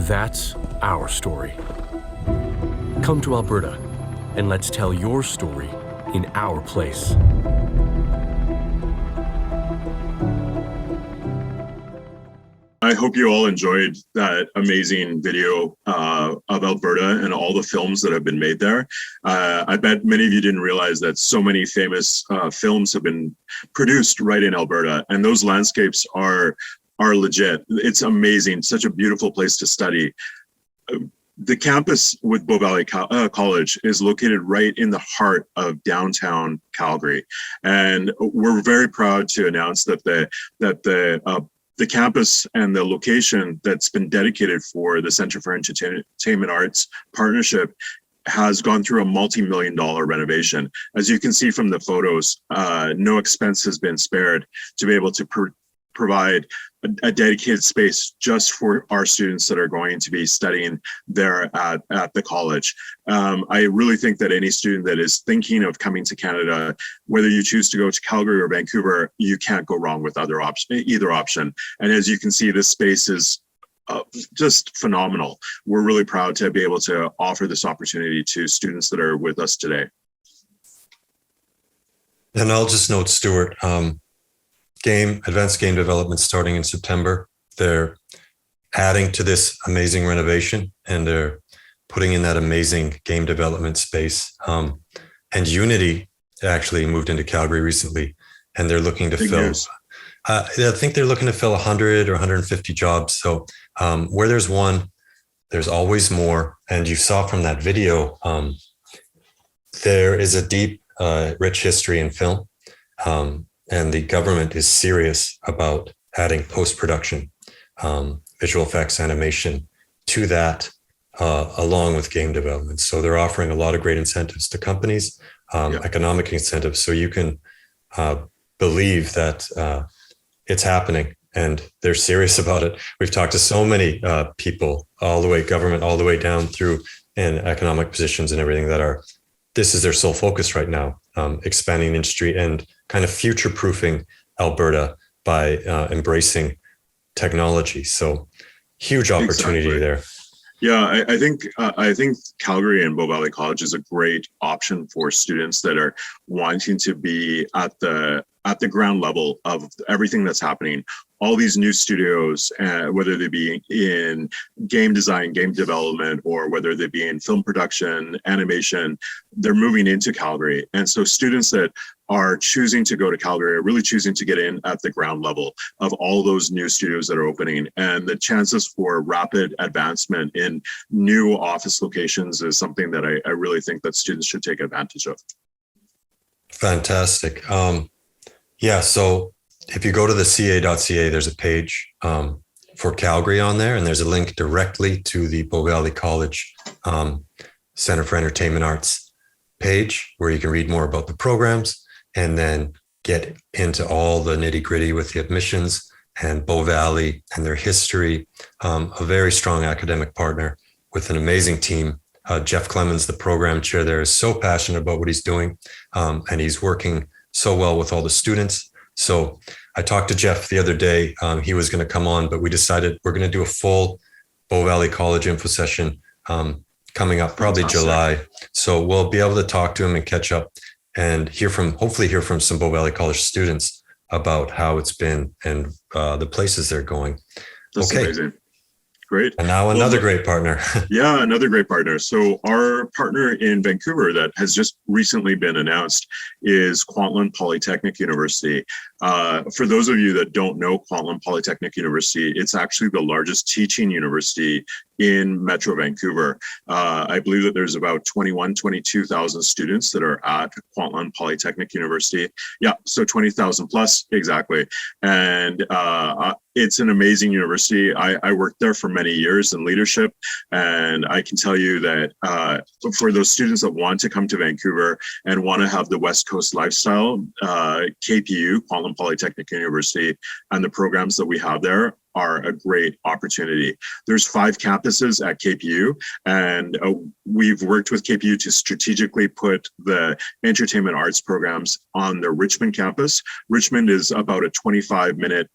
That's our story. Come to Alberta, and let's tell your story in our place. I hope you all enjoyed that amazing video of Alberta and all the films that have been made there. I bet many of you didn't realize that so many famous films have been produced right in Alberta, and those landscapes are legit. It's amazing. Such a beautiful place to study. The campus with Bow Valley College is located right in the heart of downtown Calgary, and we're very proud to announce that the campus and the location that's been dedicated for the Centre for Entertainment Arts partnership has gone through a multi-million-dollar renovation. As you can see from the photos, no expense has been spared to be able to provide a dedicated space just for our students that are going to be studying there at the college. I really think that any student that is thinking of coming to Canada, whether you choose to go to Calgary or Vancouver, you can't go wrong with either option. And as you can see, this space is just phenomenal. We're really proud to be able to offer this opportunity to students that are with us today. And I'll just note, Stuart, advanced game development starting in September. They're adding to this amazing renovation, and they're putting in that amazing game development space. And Unity actually moved into Calgary recently, and they're looking to fill I think they're looking to fill 100 or 150 jobs. So where there's one, there's always more. And you saw from that video, there is a deep, rich history in film. And the government is serious about adding post-production, visual effects, animation to that, along with game development. So they're offering a lot of great incentives to companies, economic incentives. So you can believe that it's happening and they're serious about it. We've talked to so many people, all the way government, all the way down through in economic positions and everything this is their sole focus right now, expanding industry and kind of future-proofing Alberta by embracing technology. So huge opportunity there. Yeah, I think Calgary and Bow Valley College is a great option for students that are wanting to be at the ground level of everything that's happening. All these new studios, whether they be in game design, game development, or whether they be in film production, animation, they're moving into Calgary. And so students that are choosing to go to Calgary are really choosing to get in at the ground level of all those new studios that are opening. And the chances for rapid advancement in new office locations is something that I really think that students should take advantage of. Fantastic. So if you go to the CEA.ca, there's a page for Calgary on there, and there's a link directly to the Bow Valley College Center for Entertainment Arts page where you can read more about the programs and then get into all the nitty gritty with the admissions and Bow Valley and their history. A very strong academic partner with an amazing team. Jeff Clemens, the program chair there, is so passionate about what he's doing, and he's working so well with all the students. So I talked to Jeff the other day. He was going to come on, but we decided we're going to do a full Bow Valley College info session coming up, probably July. So we'll be able to talk to him and catch up and hopefully hear from some Bow Valley College students about how it's been and the places they're going. That's amazing. Great. And now another great partner. Yeah, another great partner. So our partner in Vancouver that has just recently been announced is Kwantlen Polytechnic University. For those of you that don't know Kwantlen Polytechnic University, it's actually the largest teaching university in Metro Vancouver. I believe that there's about 22,000 students that are at Kwantlen Polytechnic University. Yeah, so 20,000 plus, exactly. And it's an amazing university. I worked there for many years in leadership, and I can tell you that for those students that want to come to Vancouver and want to have the West Coast lifestyle, KPU, Kwantlen Polytechnic University, and the programs that we have there are a great opportunity. There's 5 campuses at KPU, and we've worked with KPU to strategically put the entertainment arts programs on the Richmond campus. Richmond is about a 25-minute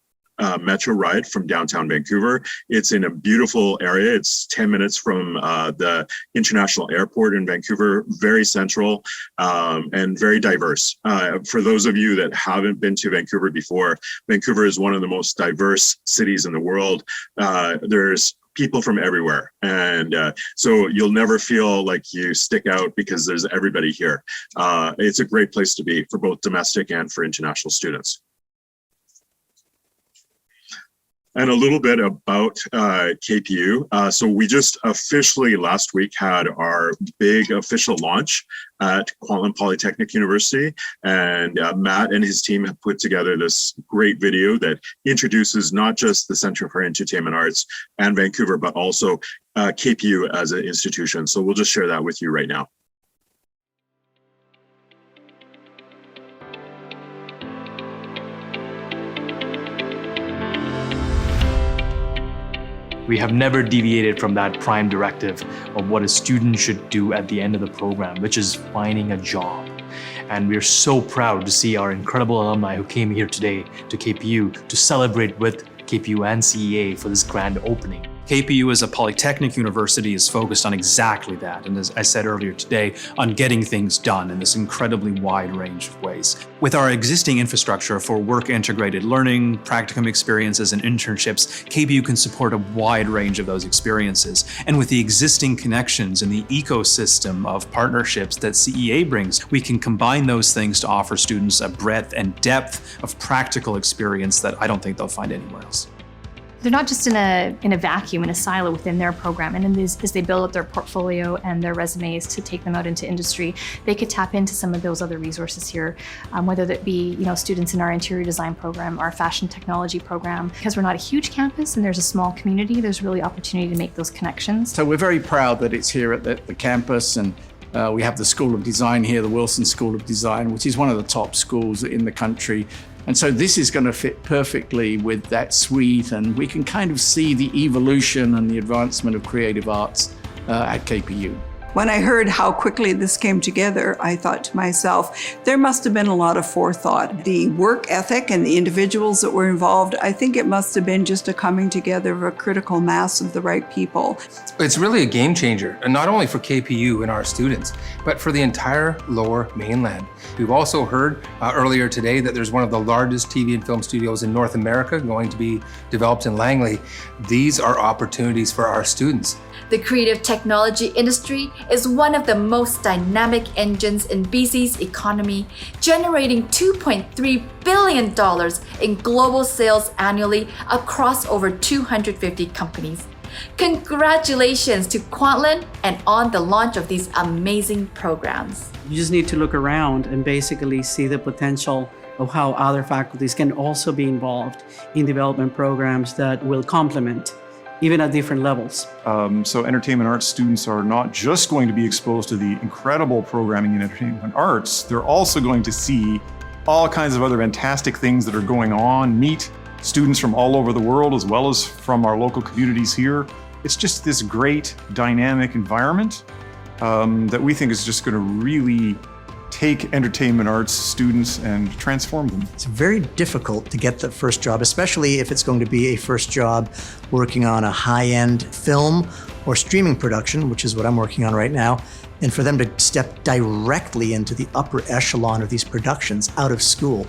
metro ride from downtown Vancouver. It's in a beautiful area. It's 10 minutes from the international airport in Vancouver, very central and very diverse. For those of you that haven't been to Vancouver before, Vancouver is one of the most diverse cities in the world. There's people from everywhere. And so you'll never feel like you stick out because there's everybody here. It's a great place to be for both domestic and for international students. And a little bit about KPU. So we just officially last week had our big official launch at Kwantlen Polytechnic University. And Matt and his team have put together this great video that introduces not just the Center for Entertainment Arts and Vancouver, but also KPU as an institution. So we'll just share that with you right now. We have never deviated from that prime directive of what a student should do at the end of the program, which is finding a job. And we're so proud to see our incredible alumni who came here today to KPU to celebrate with KPU and CEA for this grand opening. KPU as a polytechnic university is focused on exactly that, and as I said earlier today, on getting things done in this incredibly wide range of ways. With our existing infrastructure for work-integrated learning, practicum experiences, and internships, KPU can support a wide range of those experiences. And with the existing connections and the ecosystem of partnerships that CEA brings, we can combine those things to offer students a breadth and depth of practical experience that I don't think they'll find anywhere else. They're not just in a vacuum, in a silo within their program. And as they build up their portfolio and their resumes to take them out into industry, they could tap into some of those other resources here, whether that be students in our interior design program, our fashion technology program. Because we're not a huge campus and there's a small community, there's really opportunity to make those connections. So we're very proud that it's here at the campus, and we have the School of Design here, the Wilson School of Design, which is one of the top schools in the country. And so this is going to fit perfectly with that suite, and we can kind of see the evolution and the advancement of creative arts at KPU. When I heard how quickly this came together, I thought to myself, there must have been a lot of forethought. The work ethic and the individuals that were involved, I think it must have been just a coming together of a critical mass of the right people. It's really a game changer, and not only for KPU and our students, but for the entire Lower Mainland. We've also heard earlier today that there's one of the largest TV and film studios in North America going to be developed in Langley. These are opportunities for our students. The creative technology industry is one of the most dynamic engines in BC's economy, generating $2.3 billion in global sales annually across over 250 companies. Congratulations to Kwantlen and on the launch of these amazing programs. You just need to look around and basically see the potential of how other faculties can also be involved in development programs that will complement, even at different levels. So entertainment arts students are not just going to be exposed to the incredible programming in entertainment arts, they're also going to see all kinds of other fantastic things that are going on, meet students from all over the world as well as from our local communities here. It's just this great dynamic environment that we think is just going to really take entertainment arts students and transform them. It's very difficult to get the first job, especially if it's going to be a first job working on a high-end film or streaming production, which is what I'm working on right now, and for them to step directly into the upper echelon of these productions out of school.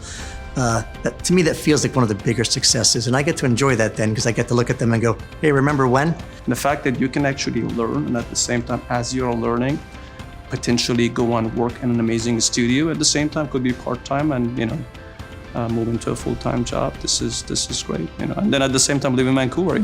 To me, that feels like one of the bigger successes, and I get to enjoy that then because I get to look at them and go, hey, remember when? The fact that you can actually learn, and at the same time, as you're learning, potentially go on work in an amazing studio at the same time, could be part-time, and move into a full-time job. This is great, and then at the same time live in Vancouver,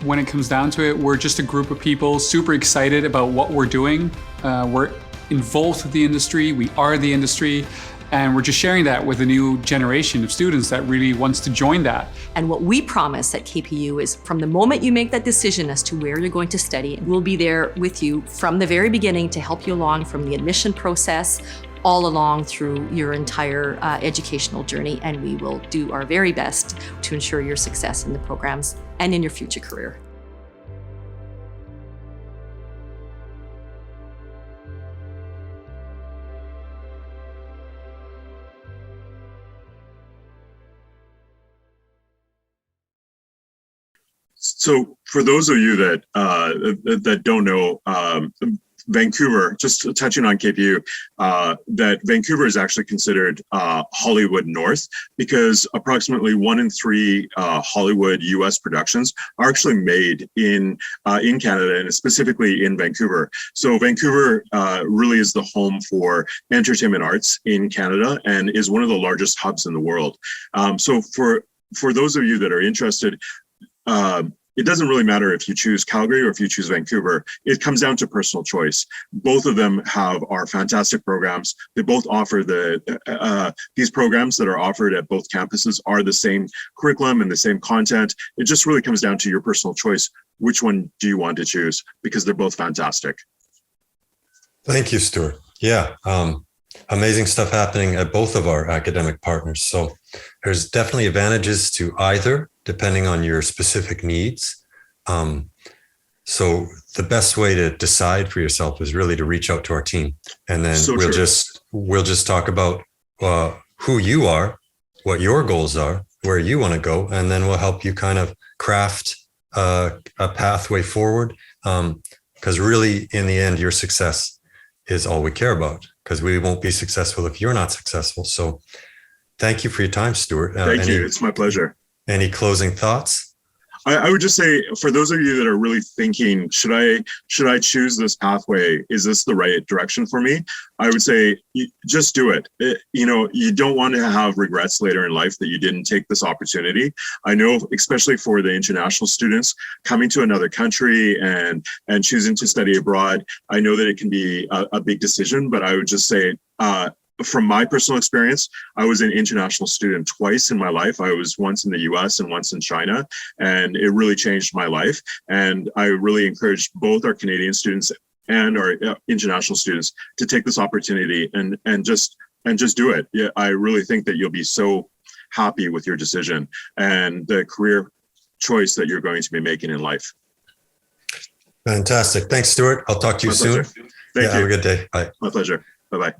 When it comes down to it, we're just a group of people super excited about what we're doing. We're involved with the industry, we are the industry, and we're just sharing that with a new generation of students that really wants to join that. And what we promise at KPU is from the moment you make that decision as to where you're going to study, we'll be there with you from the very beginning to help you along from the admission process all along through your entire educational journey, and we will do our very best to ensure your success in the programs and in your future career. So for those of you that don't know, Vancouver, just touching on KPU, that Vancouver is actually considered Hollywood North because approximately 1 in 3 Hollywood US productions are actually made in Canada and specifically in Vancouver. So Vancouver really is the home for entertainment arts in Canada and is one of the largest hubs in the world. So for those of you that are interested, it doesn't really matter if you choose Calgary or if you choose Vancouver. It comes down to personal choice. Both of them are fantastic programs. They both offer these programs that are offered at both campuses are the same curriculum and the same content. It just really comes down to your personal choice. Which one do you want to choose? Because they're both fantastic. Thank you, Stuart. Yeah, amazing stuff happening at both of our academic partners. So there's definitely advantages to either, depending on your specific needs. So the best way to decide for yourself is really to reach out to our team, and then we'll just talk about who you are, what your goals are, where you want to go, and then we'll help you kind of craft a pathway forward. Because really, in the end, your success is all we care about, because we won't be successful if you're not successful. So thank you for your time, Stuart. Thank you. It's my pleasure. Any closing thoughts? I would just say, for those of you that are really thinking, should I choose this pathway? Is this the right direction for me? I would say, just do it. You don't want to have regrets later in life that you didn't take this opportunity. I know, especially for the international students coming to another country and choosing to study abroad, I know that it can be a big decision, but I would just say, from my personal experience, I was an international student twice in my life. I was once in the US and once in China, and it really changed my life. And I really encourage both our Canadian students and our international students to take this opportunity and just do it. Yeah, I really think that you'll be so happy with your decision and the career choice that you're going to be making in life. Fantastic. Thanks, Stuart. I'll talk to you soon. Thank you. Have a good day. Bye. My pleasure. Bye-bye.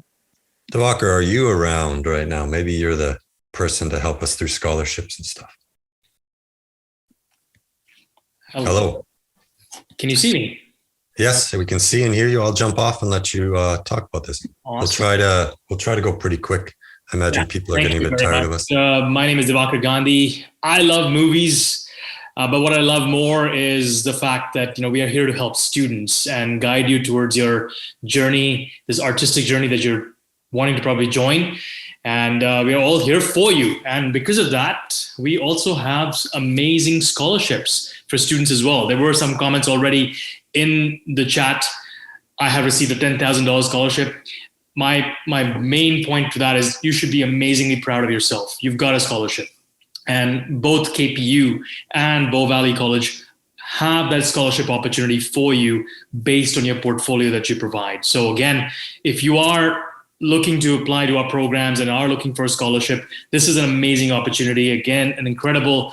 Diwakar, are you around right now? Maybe you're the person to help us through scholarships and stuff. Hello. Can you see me? Yes, we can see and hear you. I'll jump off and let you talk about this. Awesome. We'll try to go pretty quick. I imagine people are getting a bit tired of us. My name is Diwakar Gandhi. I love movies, but what I love more is the fact that we are here to help students and guide you towards your journey, this artistic journey that you're wanting to probably join. And we are all here for you. And because of that, we also have amazing scholarships for students as well. There were some comments already in the chat. I have received a $10,000 scholarship. My main point to that is you should be amazingly proud of yourself. You've got a scholarship. And both KPU and Bow Valley College have that scholarship opportunity for you based on your portfolio that you provide. So again, if you are looking to apply to our programs and are looking for a scholarship, this is an amazing opportunity. Again, an incredible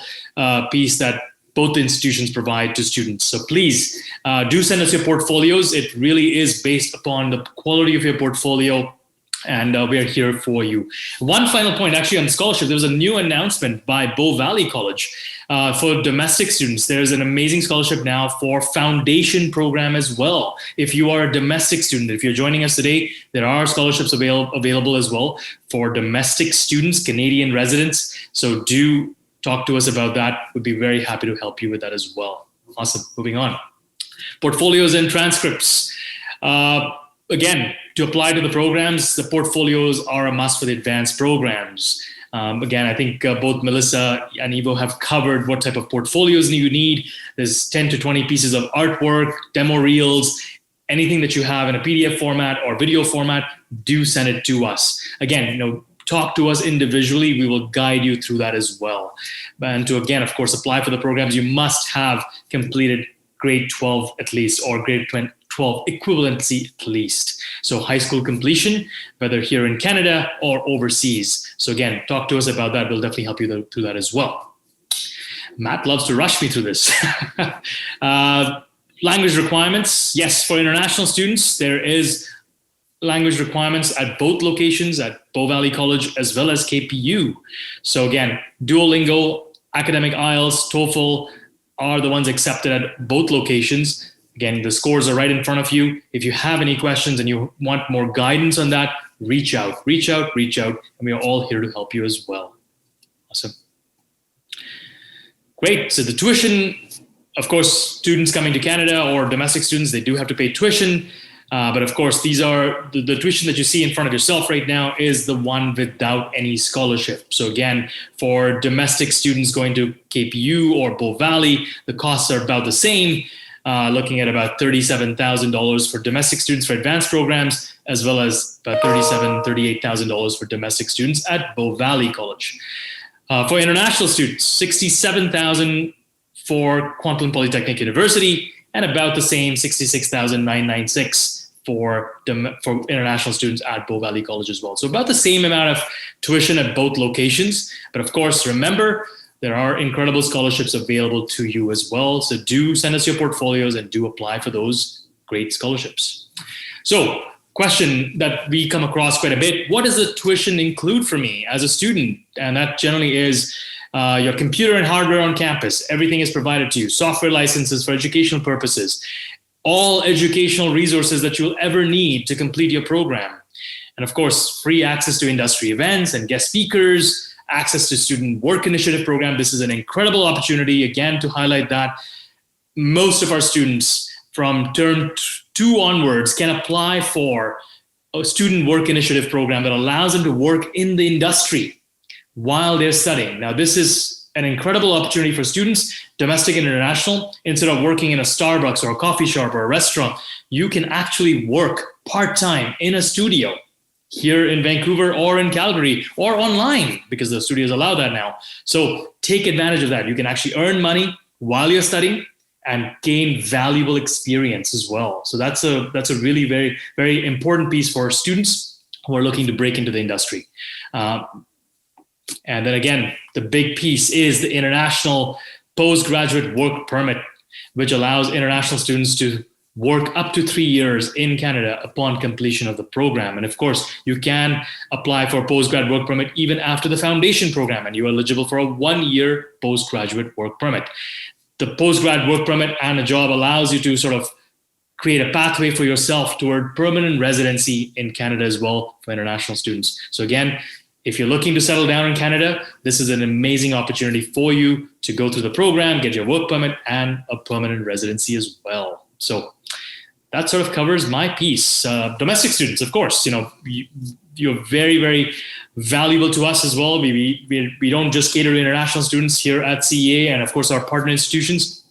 piece that both institutions provide to students. So please do send us your portfolios. It really is based upon the quality of your portfolio, and we are here for you. One final point, actually, on scholarship, there was a new announcement by Bow Valley College for domestic students. There's an amazing scholarship now for foundation program as well. If you are a domestic student, if you're joining us today, there are scholarships available as well for domestic students, Canadian residents. So do talk to us about that. We'd be very happy to help you with that as well. Awesome. Moving on. Portfolios and transcripts. Again, to apply to the programs, the portfolios are a must for the advanced programs. Again, I think both Melissa and Ivo have covered what type of portfolios you need. There's 10 to 20 pieces of artwork, demo reels, anything that you have in a PDF format or video format, do send it to us. Again, talk to us individually. We will guide you through that as well. And to, again, of course, apply for the programs, you must have completed grade 12 at least, or grade 12 equivalency at least. So high school completion, whether here in Canada or overseas. So again, talk to us about that. We'll definitely help you through that as well. Matt loves to rush me through this. Language requirements. Yes, for international students, there is language requirements at both locations, at Bow Valley College as well as KPU. So again, Duolingo, Academic IELTS, TOEFL are the ones accepted at both locations. Again, the scores are right in front of you. If you have any questions and you want more guidance on that, reach out. And we are all here to help you as well. Awesome. Great. So the tuition, of course, students coming to Canada or domestic students, they do have to pay tuition. But of course, these are the tuition that you see in front of yourself right now is the one without any scholarship. So again, for domestic students going to KPU or Bow Valley, the costs are about the same. Looking at about $37,000 for domestic students for advanced programs, as well as about $38,000 for domestic students at Bow Valley College. For international students, $67,000 for Kwantlen Polytechnic University, and about the same $66,996 for international students at Bow Valley College as well. So about the same amount of tuition at both locations. But of course, remember, there are incredible scholarships available to you as well. So do send us your portfolios and do apply for those great scholarships. So question that we come across quite a bit, what does the tuition include for me as a student? And that generally is your computer and hardware on campus, everything is provided to you. Software licenses for educational purposes, all educational resources that you'll ever need to complete your program. And of course, free access to industry events and guest speakers, access to student work initiative program. This is an incredible opportunity, again, to highlight that most of our students from term 2 onwards can apply for a student work initiative program that allows them to work in the industry while they're studying. Now, this is an incredible opportunity for students, domestic and international. Instead of working in a Starbucks or a coffee shop or a restaurant, you can actually work part-time in a studio here in Vancouver or in Calgary or online, because the studios allow that now. So take advantage of that. You can actually earn money while you're studying and gain valuable experience as well. So that's a really very, very important piece for students who are looking to break into the industry. And then again, the big piece is the international postgraduate work permit, which allows international students to work up to 3 years in Canada upon completion of the program. And of course, you can apply for postgrad work permit even after the foundation program, and you're eligible for a 1-year postgraduate work permit. The postgrad work permit and a job allows you to sort of create a pathway for yourself toward permanent residency in Canada as well for international students. So again, if you're looking to settle down in Canada, this is an amazing opportunity for you to go through the program, get your work permit and a permanent residency as well. So that sort of covers my piece. Domestic students, of course, you're very, very valuable to us as well. We don't just cater to international students here at CEA, and of course our partner institutions,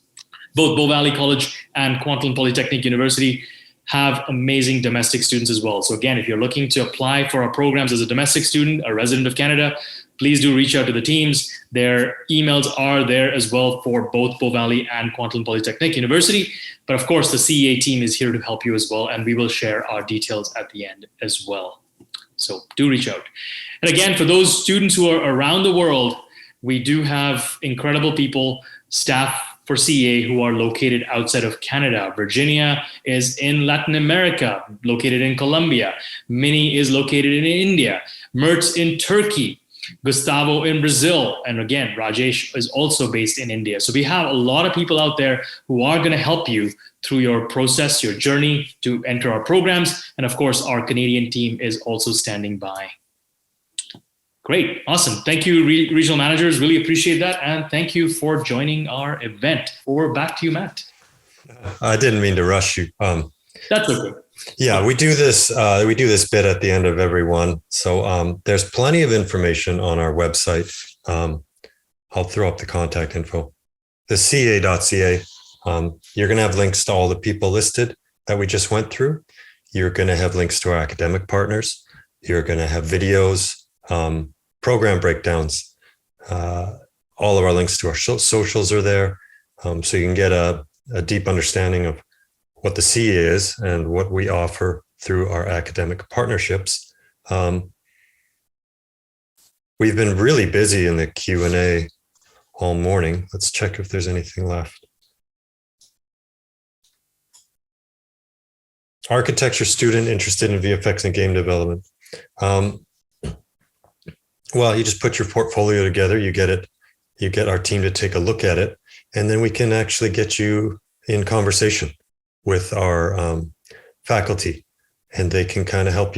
both Bow Valley College and Kwantlen Polytechnic University, have amazing domestic students as well. So again, if you're looking to apply for our programs as a domestic student, a resident of Canada, please do reach out to the teams. Their emails are there as well for both Bow Valley and Kwantlen Polytechnic University. But of course, the CEA team is here to help you as well, and we will share our details at the end as well. So do reach out. And again, for those students who are around the world, we do have incredible people, staff for CEA who are located outside of Canada. Virginia is in Latin America, located in Colombia. Minnie is located in India. Mertz in Turkey. Gustavo in Brazil. And again, Rajesh is also based in India. So we have a lot of people out there who are going to help you through your process, your journey to enter our programs. And of course, our Canadian team is also standing by. Great. Awesome. Thank you, regional managers. Really appreciate that. And thank you for joining our event. Over back to you, Matt. I didn't mean to rush you. That's okay. Yeah, we do this bit at the end of every one. So there's plenty of information on our website. I'll throw up the contact info. The CEA.ca. You're going to have links to all the people listed that we just went through. You're going to have links to our academic partners. You're going to have videos, program breakdowns. All of our links to our socials are there. So you can get a deep understanding of what the CEA is and what we offer through our academic partnerships. We've been really busy in the Q&A all morning. Let's check if there's anything left. Architecture student interested in VFX and game development. Well, you just put your portfolio together, you get our team to take a look at it, and then we can actually get you in conversation with our faculty, and they can kind of help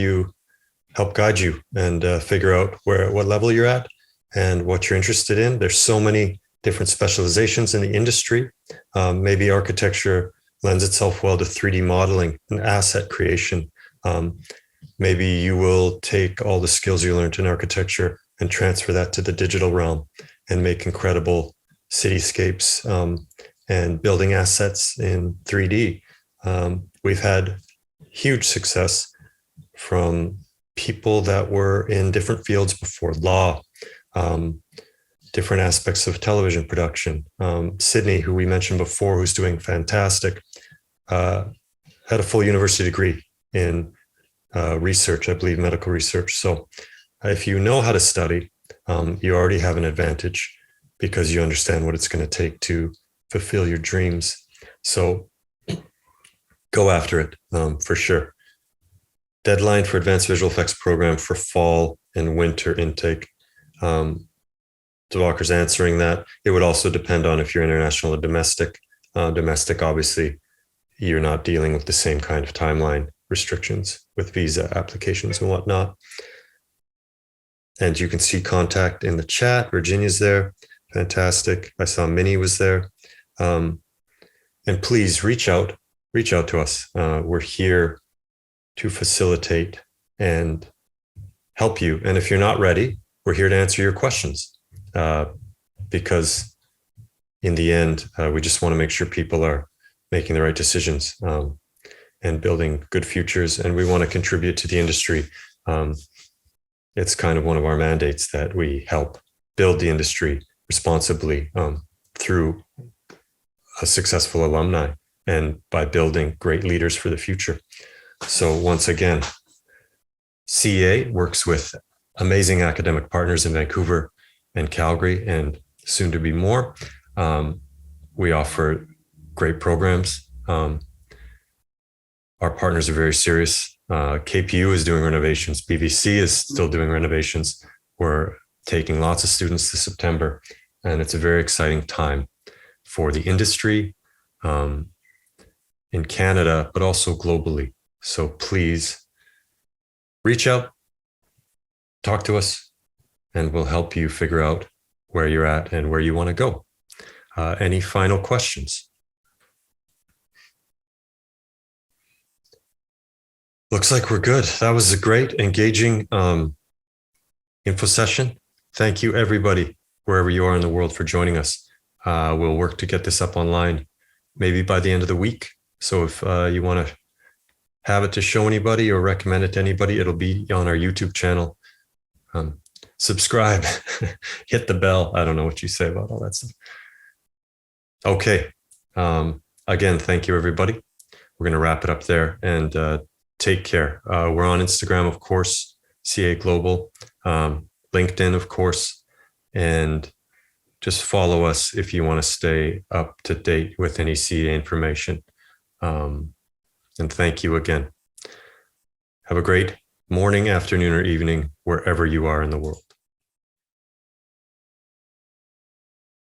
guide you and figure out what level you're at and what you're interested in. There's so many different specializations in the industry. Maybe architecture lends itself well to 3D modeling and asset creation. Maybe you will take all the skills you learned in architecture and transfer that to the digital realm and make incredible cityscapes and building assets in 3D. We've had huge success from people that were in different fields before, law, different aspects of television production. Sydney, who we mentioned before, who's doing fantastic, had a full university degree in research, I believe medical research. So if you know how to study, you already have an advantage because you understand what it's going to take to fulfill your dreams. So go after it for sure. Deadline for advanced visual effects program for fall and winter intake. Diwakar's answering that. It would also depend on if you're international or domestic. Domestic, obviously, you're not dealing with the same kind of timeline restrictions with visa applications and whatnot. And you can see contact in the chat. Virginia's there. Fantastic. I saw Minnie was there. And please reach out to us. We're here to facilitate and help you. And if you're not ready, we're here to answer your questions. Because in the end, we just want to make sure people are making the right decisions and building good futures. And we want to contribute to the industry. It's kind of one of our mandates that we help build the industry responsibly through a successful alumni and by building great leaders for the future. So once again, CEA works with amazing academic partners in Vancouver and Calgary, and soon to be more. We offer great programs. Our partners are very serious. KPU is doing renovations. BVC is still doing renovations. We're taking lots of students this September, and it's a very exciting time for the industry in Canada, but also globally. So please reach out, talk to us, and we'll help you figure out where you're at and where you want to go. Any final questions? Looks like we're good. That was a great, engaging info session. Thank you, everybody, wherever you are in the world, for joining us. We'll work to get this up online maybe by the end of the week. So if you want to have it to show anybody or recommend it to anybody, it'll be on our YouTube channel. Subscribe, hit the bell. I don't know what you say about all that stuff. Okay. Again, thank you, everybody. We're going to wrap it up there, and take care. We're on Instagram, of course, CEA Global, LinkedIn, of course, and just follow us if you want to stay up to date with any CEA information. And thank you again. Have a great morning, afternoon, or evening, wherever you are in the world.